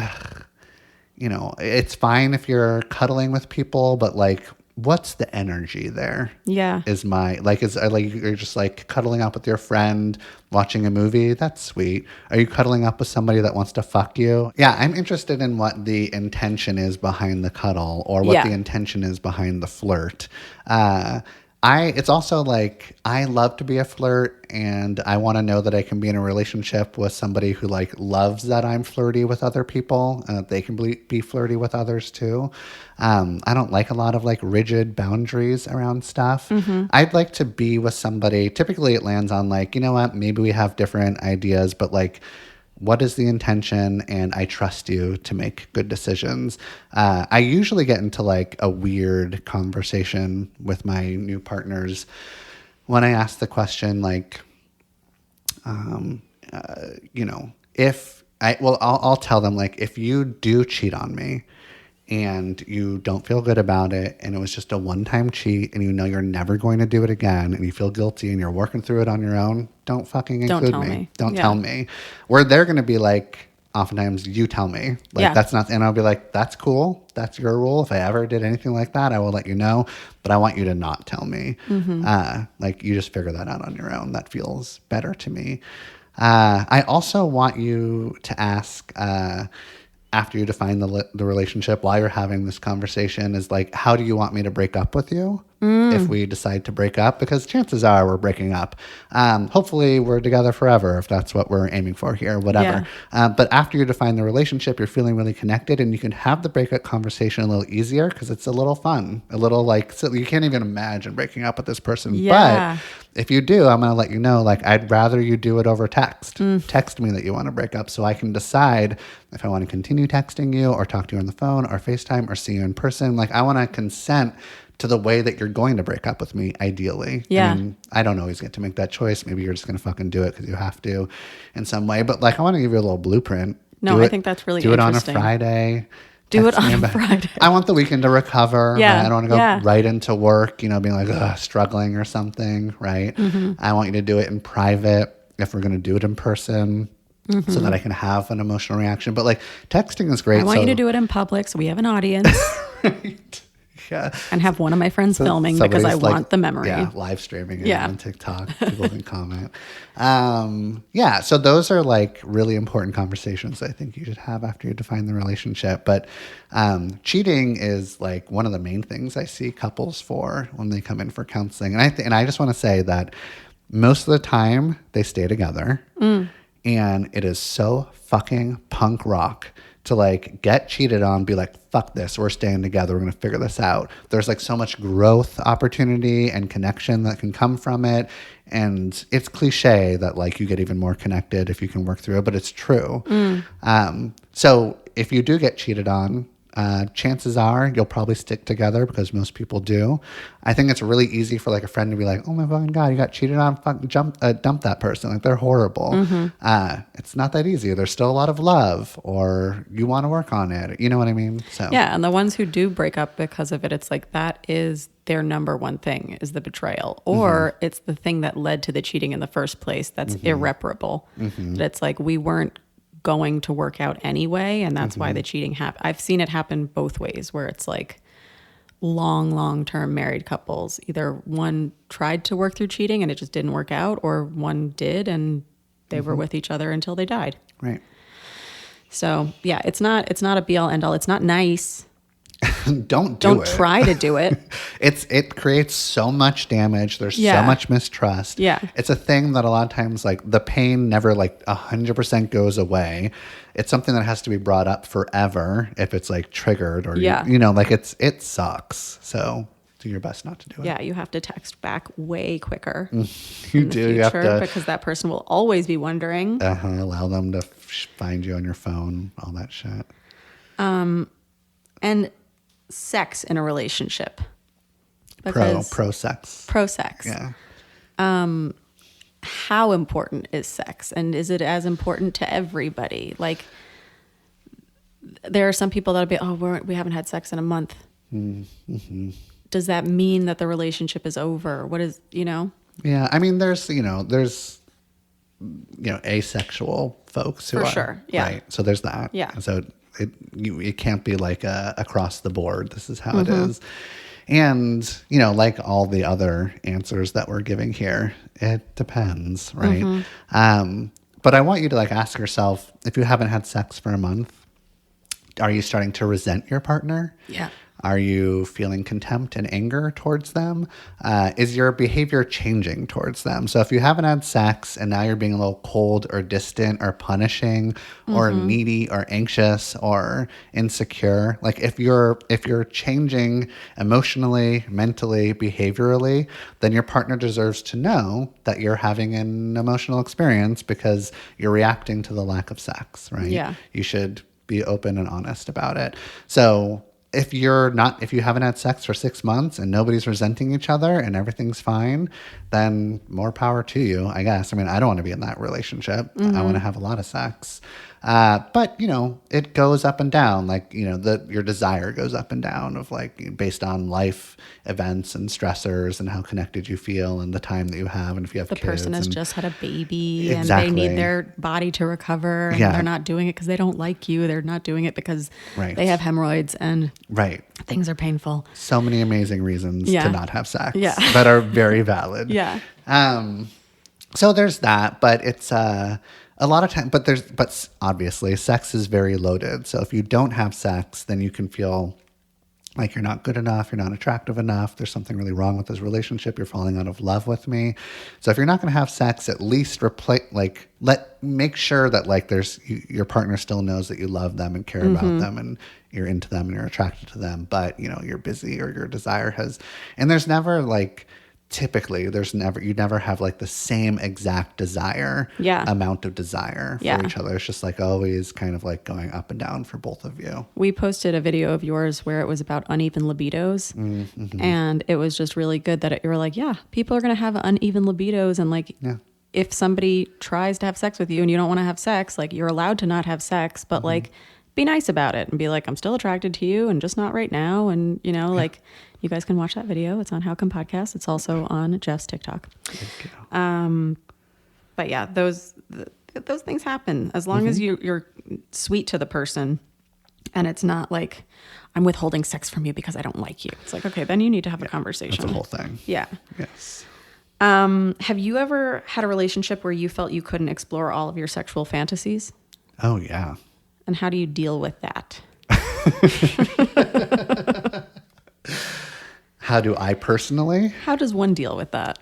it's fine if you're cuddling with people, but like, what's the energy there? Yeah. Is you're just like cuddling up with your friend, watching a movie? That's sweet. Are you cuddling up with somebody that wants to fuck you? Yeah, I'm interested in what the intention is behind the cuddle, or what the intention is behind the flirt. It's also like, I love to be a flirt, and I want to know that I can be in a relationship with somebody who like loves that I'm flirty with other people, and that they can be flirty with others too. I don't like a lot of like rigid boundaries around stuff. I'd like to be with somebody. Typically it lands on like, you know what, maybe we have different ideas, but like, what is the intention? And I trust you to make good decisions. I usually get into like a weird conversation with my new partners when I ask the question, like, I'll tell them like, if you do cheat on me and you don't feel good about it, and it was just a one-time cheat, and you're never going to do it again, and you feel guilty and you're working through it on your own, don't fucking include me. Don't tell me. Where they're going to be like, oftentimes, you tell me. Like, that's not, and I'll be like, that's cool. That's your rule. If I ever did anything like that, I will let you know, but I want you to not tell me. Like, you just figure that out on your own. That feels better to me. I also want you to ask, after you define the relationship, while you're having this conversation, is like, how do you want me to break up with you? if we decide to break up, because chances are we're breaking up. Hopefully we're together forever if that's what we're aiming for here, whatever. But after you define the relationship, you're feeling really connected, and you can have the breakup conversation a little easier because it's a little fun, a little like, so you can't even imagine breaking up with this person. Yeah. But if you do, I'm going to let you know, like, I'd rather you do it over text. Text me that you want to break up so I can decide if I want to continue texting you or talk to you on the phone or FaceTime or see you in person. Like, I want to consent to the way that you're going to break up with me, ideally. Yeah. I mean, I don't always get to make that choice. Maybe you're just going to fucking do it because you have to in some way. But like, I want to give you a little blueprint. No, I think that's really interesting. Do interesting. it on a Friday. Do it Text me on about- Friday. I want the weekend to recover. Yeah, Right? I don't want to go yeah. right into work, being like, ugh, struggling or something, right? I want you to do it in private if we're going to do it in person. So that I can have an emotional reaction. But like, texting is great. I want you to do it in public so we have an audience Yeah. and have one of my friends filming because I Somebody's want the memory. Yeah, live streaming it Yeah. on TikTok. People can comment. Yeah, so those are like really important conversations I think you should have after you define the relationship. But cheating is like one of the main things I see couples for when they come in for counseling. And I just want to say that most of the time they stay together. And it is so fucking punk rock to like get cheated on, be like, fuck this, we're staying together, we're going to figure this out. There's like so much growth opportunity and connection that can come from it. And it's cliche that like you get even more connected if you can work through it, but it's true. So if you do get cheated on, chances are you'll probably stick together because most people do. I think it's really easy for like a friend to be like, oh my fucking God, you got cheated on, dump that person. Like, they're horrible. It's not that easy. There's still a lot of love, or you want to work on it. You know what I mean? So Yeah, and the ones who do break up because of it, it's like that is their number one thing is the betrayal, or it's the thing that led to the cheating in the first place that's irreparable. That it's like we weren't going to work out anyway, and that's why the cheating happened. I've seen it happen both ways, where it's like long-term married couples. Either one tried to work through cheating and it just didn't work out, or one did and they were with each other until they died. Right. So yeah, it's not a be all end all. It's not nice. Don't Don't it. try to do it. It creates so much damage. There's so Yeah. much mistrust. Yeah. It's a thing that a lot of times, like, the pain never like 100% goes away. It's something that has to be brought up forever if it's like triggered, or Yeah. like it sucks. So do your best not to do it. Yeah, you have to text back way quicker. You in the do. You have future, to because that person will always be wondering. allow them to find you on your phone, all that shit. And sex in a relationship. Because Pro sex. pro sex. Yeah. How important is sex? And is it as important to everybody? Like, there are some people that'll be, we haven't had sex in a month. Does that mean that the relationship is over? What is, Yeah, I mean, there's asexual folks who For are, sure, yeah. right. So there's that. Yeah. So it can't be like across the board. This is how it is. And like all the other answers that we're giving here, it depends, right? But I want you to like ask yourself, if you haven't had sex for a month, are you starting to resent your partner? Yeah. Are you feeling contempt and anger towards them? Is your behavior changing towards them? So if you haven't had sex and now you're being a little cold or distant or punishing or needy or anxious or insecure, like if you're changing emotionally, mentally, behaviorally, then your partner deserves to know that you're having an emotional experience because you're reacting to the lack of sex, right? Yeah. You should be open and honest about it. So if you haven't had sex for 6 months and nobody's resenting each other and everything's fine, then more power to you, I guess. I mean, I don't want to be in that relationship. I want to have a lot of sex. But it goes up and down. Like, your desire goes up and down of like based on life events and stressors and how connected you feel and the time that you have. And if you have The kids person has and- just had a baby Exactly. and they need their body to recover, and Yeah. they're not doing it because they don't like you. They're not doing it because Right. they have hemorrhoids and right. things are painful. So many amazing reasons Yeah. to not have sex Yeah. that are very valid. Yeah. So there's that, but it's a lot of time. But obviously, sex is very loaded. So if you don't have sex, then you can feel like you're not good enough, you're not attractive enough, there's something really wrong with this relationship, you're falling out of love with me. So if you're not going to have sex, at least make sure that like your partner still knows that you love them and care about them and you're into them and you're attracted to them, but you know, you're busy or your desire has, and there's never like, typically you never have like the same exact desire amount of desire for each other. It's just like always kind of like going up and down for both of you. We posted a video of yours where it was about uneven libidos, and it was just really good that you were like, yeah, people are going to have uneven libidos, and like if somebody tries to have sex with you and you don't want to have sex, like you're allowed to not have sex, but like be nice about it and be like, I'm still attracted to you and just not right now. And you know, like you guys can watch that video. It's on How Come Podcast. It's also on Jeff's TikTok. But yeah, those things happen as long as you're sweet to the person, and it's not like I'm withholding sex from you because I don't like you. It's like, okay, then you need to have a conversation. That's a whole thing. Yeah. Yes. Have you ever had a relationship where you felt you couldn't explore all of your sexual fantasies? Oh yeah. And how do you deal with that? How do I personally? How does one deal with that?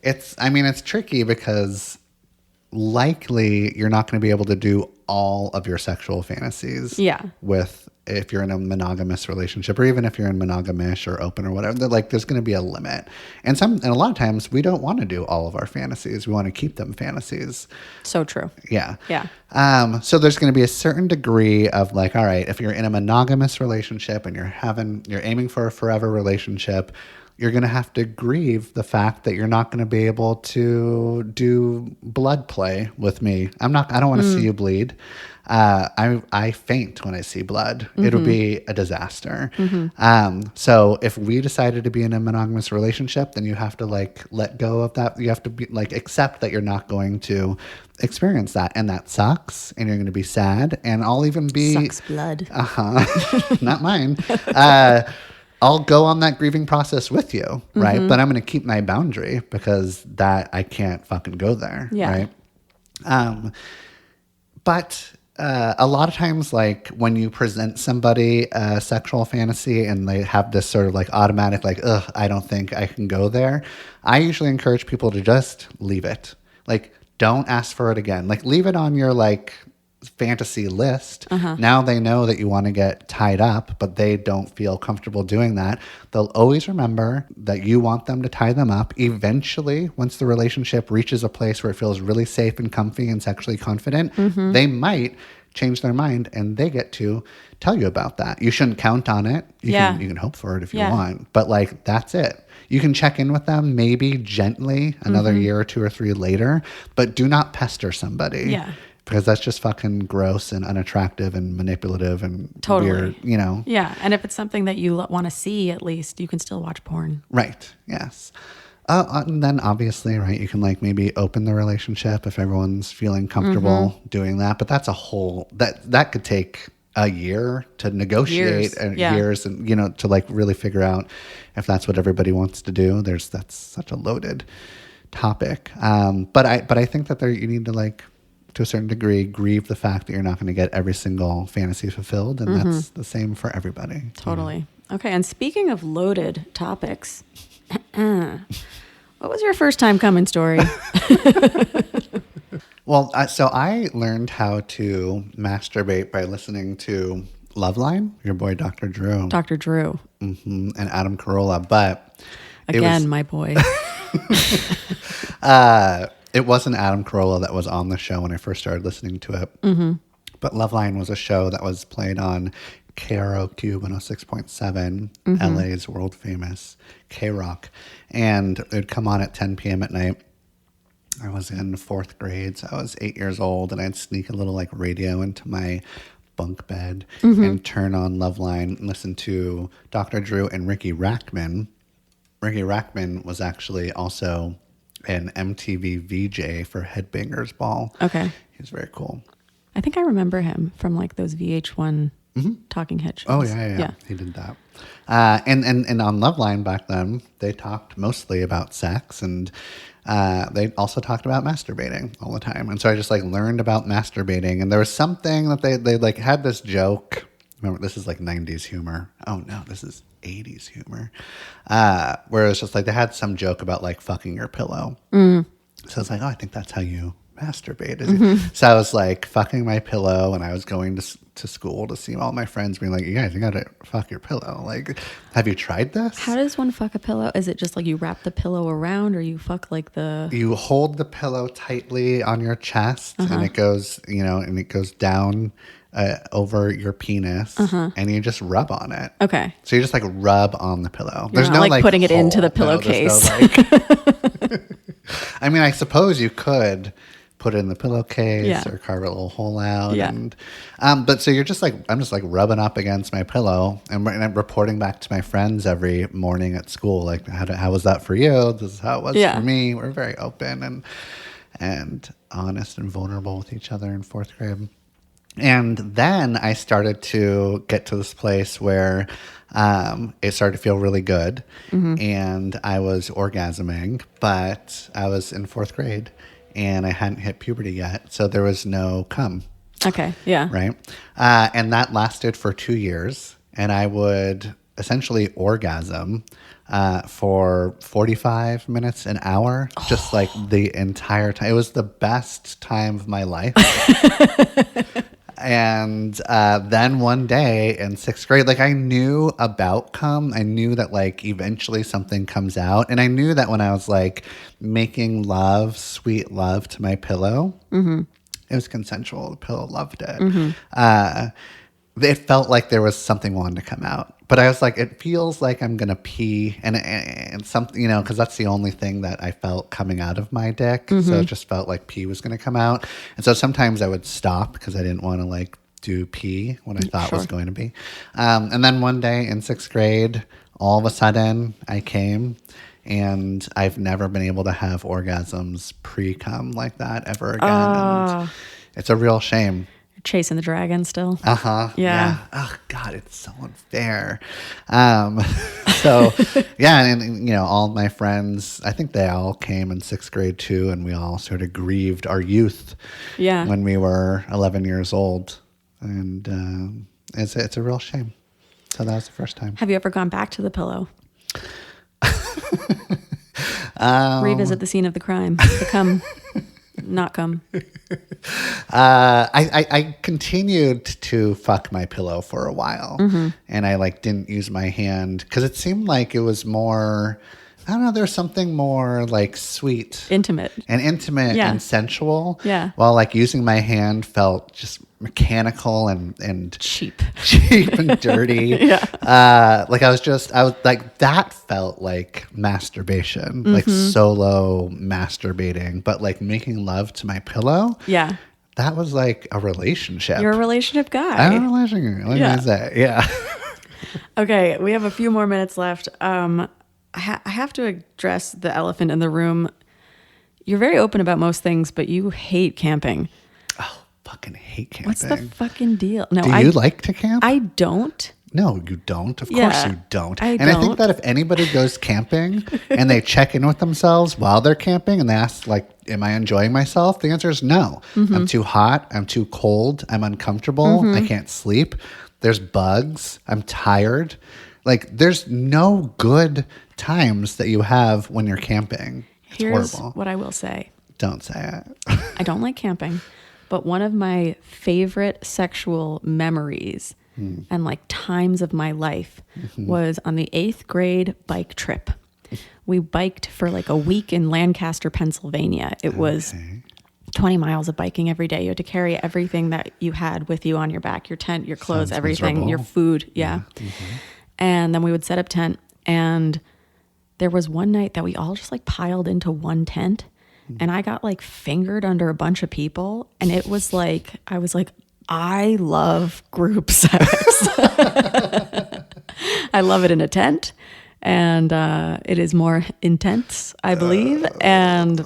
It's tricky because likely you're not going to be able to do all of your sexual fantasies. Yeah. If you're in a monogamous relationship, or even if you're in monogamish or open or whatever, there's going to be a limit. And a lot of times we don't want to do all of our fantasies. We want to keep them fantasies. So true. Yeah. Yeah. So there's going to be a certain degree of like, all right, if you're in a monogamous relationship and you're aiming for a forever relationship, you're going to have to grieve the fact that you're not going to be able to do blood play with me. I don't want to see you bleed. I faint when I see blood. It'll be a disaster. So if we decided to be in a monogamous relationship, then you have to like let go of that. You have to be like accept that you're not going to experience that, and that sucks, and you're going to be sad, and I'll even be sucks blood. Not mine. I'll go on that grieving process with you, right? But I'm going to keep my boundary because that I can't fucking go there, right? But a lot of times, like when you present somebody a sexual fantasy and they have this sort of like automatic, like, ugh, I don't think I can go there. I usually encourage people to just leave it. Like, don't ask for it again. Like, leave it on your like fantasy list. Now they know that you want to get tied up, but they don't feel comfortable doing that. They'll always remember that you want them to tie them up. Eventually, once the relationship reaches a place where it feels really safe and comfy and sexually confident, they might change their mind and they get to tell you about that. You shouldn't count on it. You can hope for it if you want, but like, that's it. You can check in with them maybe gently another year or 2 or 3 later, but do not pester somebody. Yeah. Because that's just fucking gross and unattractive and manipulative and weird, you know? Yeah. And if it's something that you want to see, at least you can still watch porn. Right. Yes. And then obviously, right, you can like maybe open the relationship if everyone's feeling comfortable doing that. But that's a whole, that could take a year to negotiate years and, you know, to like really figure out if that's what everybody wants to do. That's such a loaded topic. But I think that you need to like, to a certain degree, grieve the fact that you're not going to get every single fantasy fulfilled. And that's the same for everybody. Totally. Okay. And speaking of loaded topics, what was your first time coming story? Well, so I learned how to masturbate by listening to Loveline, your boy, Dr. Drew. Dr. Drew. And Adam Carolla. But again, my boy. It wasn't Adam Carolla that was on the show when I first started listening to it. But Loveline was a show that was played on KROQ 106.7, LA's world famous K-Rock. And it would come on at 10 p.m. at night. I was in 4th grade, so I was 8 years old, and I'd sneak a little like radio into my bunk bed and turn on Loveline and listen to Dr. Drew and Ricky Rackman. Ricky Rackman was actually also an MTV VJ for Headbangers Ball. Okay. He's very cool. I think I remember him from like those VH1 talking head shows. Oh, yeah. He did that. And on Loveline back then, they talked mostly about sex, and they also talked about masturbating all the time. And so I just like learned about masturbating, and there was something that they like had this joke remember this is like 90s humor. Oh no, this is 80s humor. Where it's just like they had some joke about like fucking your pillow. So I was like, oh, I think that's how you masturbate. So I was like fucking my pillow, and I was going to school to see all my friends being like, you guys, you gotta fuck your pillow. Like, have you tried this? How does one fuck a pillow? Is it just like you wrap the pillow around, or you fuck like the... You hold the pillow tightly on your chest, and it goes, and it goes down over your penis, and you just rub on it. Okay. So you just like rub on the pillow. You're not, like, putting it into the pillowcase. I mean, I suppose you could put it in the pillowcase or carve a little hole out. Yeah. And, but so you're just like, I'm just like rubbing up against my pillow, and I'm reporting back to my friends every morning at school. Like, how was that for you? This is how it was for me. We're very open and honest and vulnerable with each other in fourth grade. And then I started to get to this place where it started to feel really good. And I was orgasming, but I was in fourth grade and I hadn't hit puberty yet. So there was no cum. Okay. Yeah. Right. And that lasted for 2 years. And I would essentially orgasm for 45 minutes, an hour, just like the entire time. It was the best time of my life. And then one day in sixth grade, like I knew about cum. I knew that like eventually something comes out. And I knew that when I was like making love, sweet love to my pillow, it was consensual. The pillow loved it. It felt like there was something wanting to come out. But I was like, it feels like I'm going to pee and something, because that's the only thing that I felt coming out of my dick. So it just felt like pee was going to come out. And so sometimes I would stop because I didn't want to like do pee when I thought was going to be. And then one day in sixth grade, all of a sudden I came, and I've never been able to have orgasms pre-cum like that ever again. And it's a real shame. Chasing the dragon still. Yeah. Oh God, it's so unfair. So yeah, and all my friends, I think they all came in sixth grade too, and we all sort of grieved our youth. Yeah. When we were 11 years old, and it's a real shame. So that was the first time. Have you ever gone back to the pillow? Revisit the scene of the crime. The cum. Not cum. I continued to fuck my pillow for a while, and I like didn't use my hand because it seemed like it was more, I don't know, there's something more like sweet, intimate and sensual. Yeah. While like using my hand felt just mechanical and cheap and dirty. Like I was like, that felt like masturbation, like solo masturbating, but like making love to my pillow. Yeah. That was like a relationship. You're a relationship guy. I'm a relationship guy. Let me say. Yeah. Okay. We have a few more minutes left. I have to address the elephant in the room. You're very open about most things, but you hate camping. Fucking hate camping. What's the fucking deal? No, Do you like to camp? I don't. No, you don't. Of course you don't. I I think that if anybody goes camping and they check in with themselves while they're camping and they ask like, am I enjoying myself? The answer is no. I'm too hot. I'm too cold. I'm uncomfortable. I can't sleep. There's bugs. I'm tired. Like there's no good times that you have when you're camping. It's Here's horrible. what I will say. Don't say it. I don't like camping, but one of my favorite sexual memories and like times of my life was on the 8th grade bike trip. We biked for like a week in Lancaster, Pennsylvania. It was 20 miles of biking every day. You had to carry everything that you had with you on your back, your tent, your clothes, Sounds everything, miserable. your food. Yeah. And then we would set up tent, and there was one night that we all just like piled into one tent, and I got like fingered under a bunch of people, and it was like, I was like, I love group sex. I love it in a tent, and it is more intense, I believe. And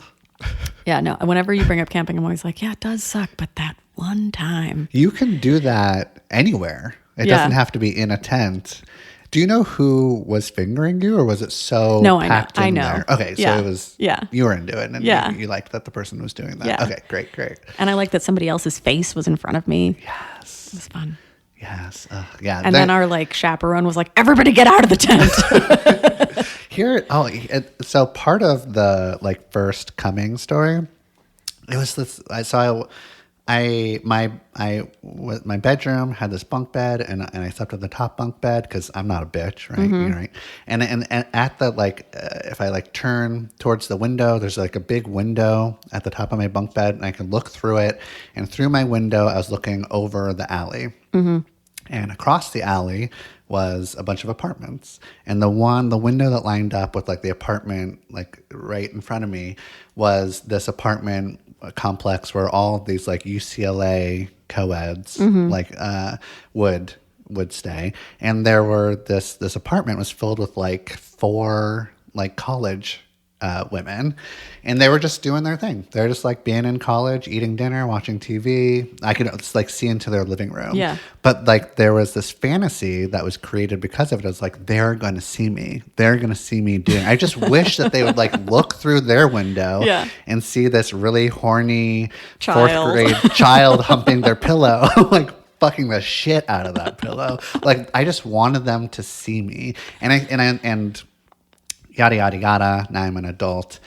yeah, no, whenever you bring up camping, I'm always like, yeah, it does suck, but that one time. You can do that anywhere. It doesn't have to be in a tent. Do you know who was fingering you, or was it so No, packed I in know. there? Okay, so Yeah. it was, Yeah. you were into it, and Yeah. you liked that the person was doing that. Yeah. Okay, great. And I like that somebody else's face was in front of me. Yes. It was fun. Yes. Yeah. And then our like chaperone was like, everybody get out of the tent. Here, so part of the like first coming story, it was this. My bedroom had this bunk bed, and I slept on the top bunk bed because I'm not a bitch, right? Right. And at the if I like turn towards the window, there's like a big window at the top of my bunk bed, and I can look through it. And through my window, I was looking over the alley. And across the alley was a bunch of apartments. And the window that lined up with like the apartment like right in front of me was this apartment complex where all of these like UCLA co-eds would stay. And there were this apartment was filled with like 4 like college women, and they were just doing their thing. They're just like being in college, eating dinner, watching TV. I could just like see into their living room. Yeah. But like there was this fantasy that was created because of it. It was like, they're going to see me. They're going to see me doing. I just wish that they would like look through their window and see this really horny fourth grade child humping their pillow, like fucking the shit out of that pillow. Like I just wanted them to see me, and yada yada yada. Now I'm an adult,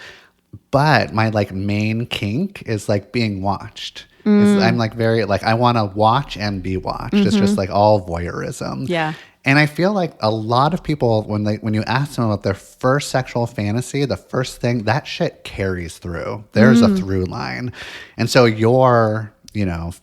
but my like main kink is like being watched. I'm like very like I want to watch and be watched. It's just like all voyeurism. Yeah. And I feel like a lot of people when you ask them about their first sexual fantasy, the first thing that shit carries through. There's a through line, and so your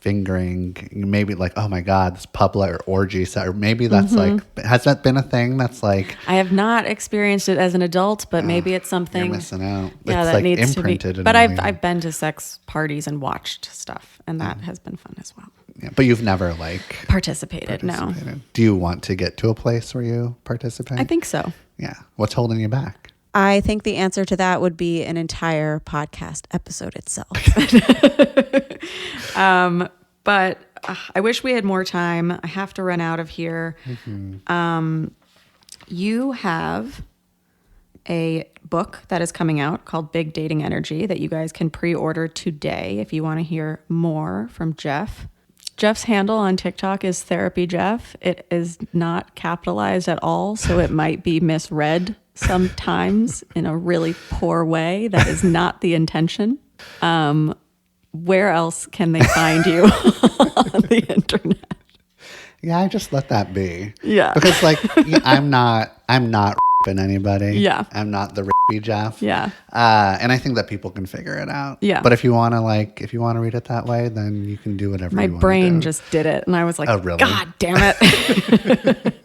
fingering, maybe like, oh my God, this public or orgy set, or maybe that's like, has that been a thing that's like? I have not experienced it as an adult, but maybe it's something. You're missing out. Yeah, it's that like needs imprinted. to be. But I've been to sex parties and watched stuff, and that has been fun as well. Yeah, but you've never like participated. No. Do you want to get to a place where you participate? I think so. Yeah. What's holding you back? I think the answer to that would be an entire podcast episode itself. But I wish we had more time. I have to run out of here. You have a book that is coming out called Big Dating Energy that you guys can pre-order today if you want to hear more from Jeff. Jeff's handle on TikTok is Therapy Jeff. It is not capitalized at all, so it might be misread sometimes in a really poor way. That is not the intention. Where else can they find you on the internet? Yeah, I just let that be. Yeah. Because like I'm not ripping anybody. Yeah. I'm not the rippy Jeff. Yeah. And I think that people can figure it out. Yeah. But if you want to read it that way, then you can do whatever My you want brain to do. just did it, and I was like, Oh, really? God damn it.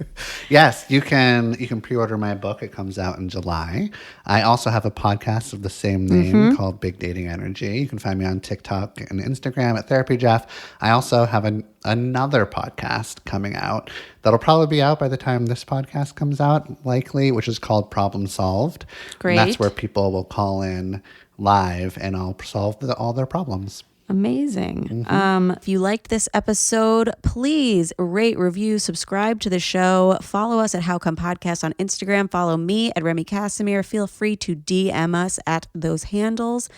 Yes, you can pre-order my book. It comes out in July. I also have a podcast of the same name called Big Dating Energy. You can find me on TikTok and Instagram at Therapy Jeff. I also have another podcast coming out that'll probably be out by the time this podcast comes out, likely, which is called Problem Solved. Great. And that's where people will call in live and I'll solve all their problems. Amazing. If you liked this episode, please rate, review, subscribe to the show. Follow us at How Come Podcast on Instagram. Follow me at Remy Casimir. Feel free to DM us at those handles.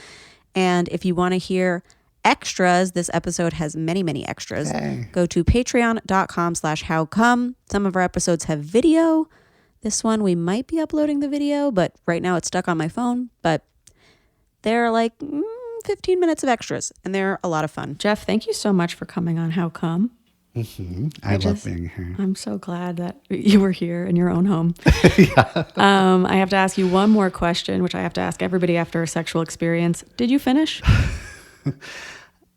And if you want to hear extras, this episode has many, many extras. Hey. Go to patreon.com/howcome. Some of our episodes have video. This one, we might be uploading the video, but right now it's stuck on my phone. But they're like 15 minutes of extras, and they're a lot of fun. Jeff, thank you so much for coming on How Come. I love being here. I'm so glad that you were here in your own home. I have to ask you one more question, which I have to ask everybody after a sexual experience. Did you finish?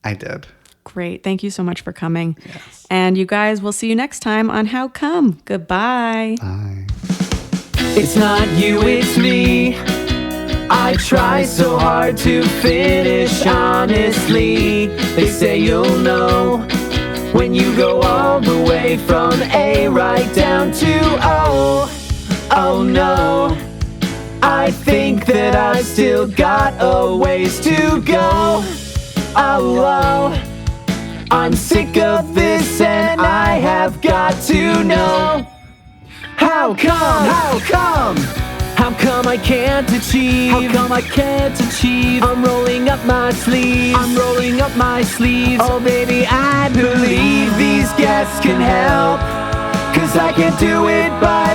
I did. Great. Thank you so much for coming. Yes. And you guys, we'll see you next time on How Come. Goodbye. Bye. It's not you, it's me. I try so hard to finish honestly. They say you'll know when you go all the way from A right down to O. Oh no, I think that I've still got a ways to go. Oh, I'm sick of this and I have got to know. How come? How come? How come I I can't achieve? How come I can't achieve? I'm rolling up my sleeves. I'm rolling up my sleeves. Oh baby, I believe these guests can help. 'Cause I can't do it by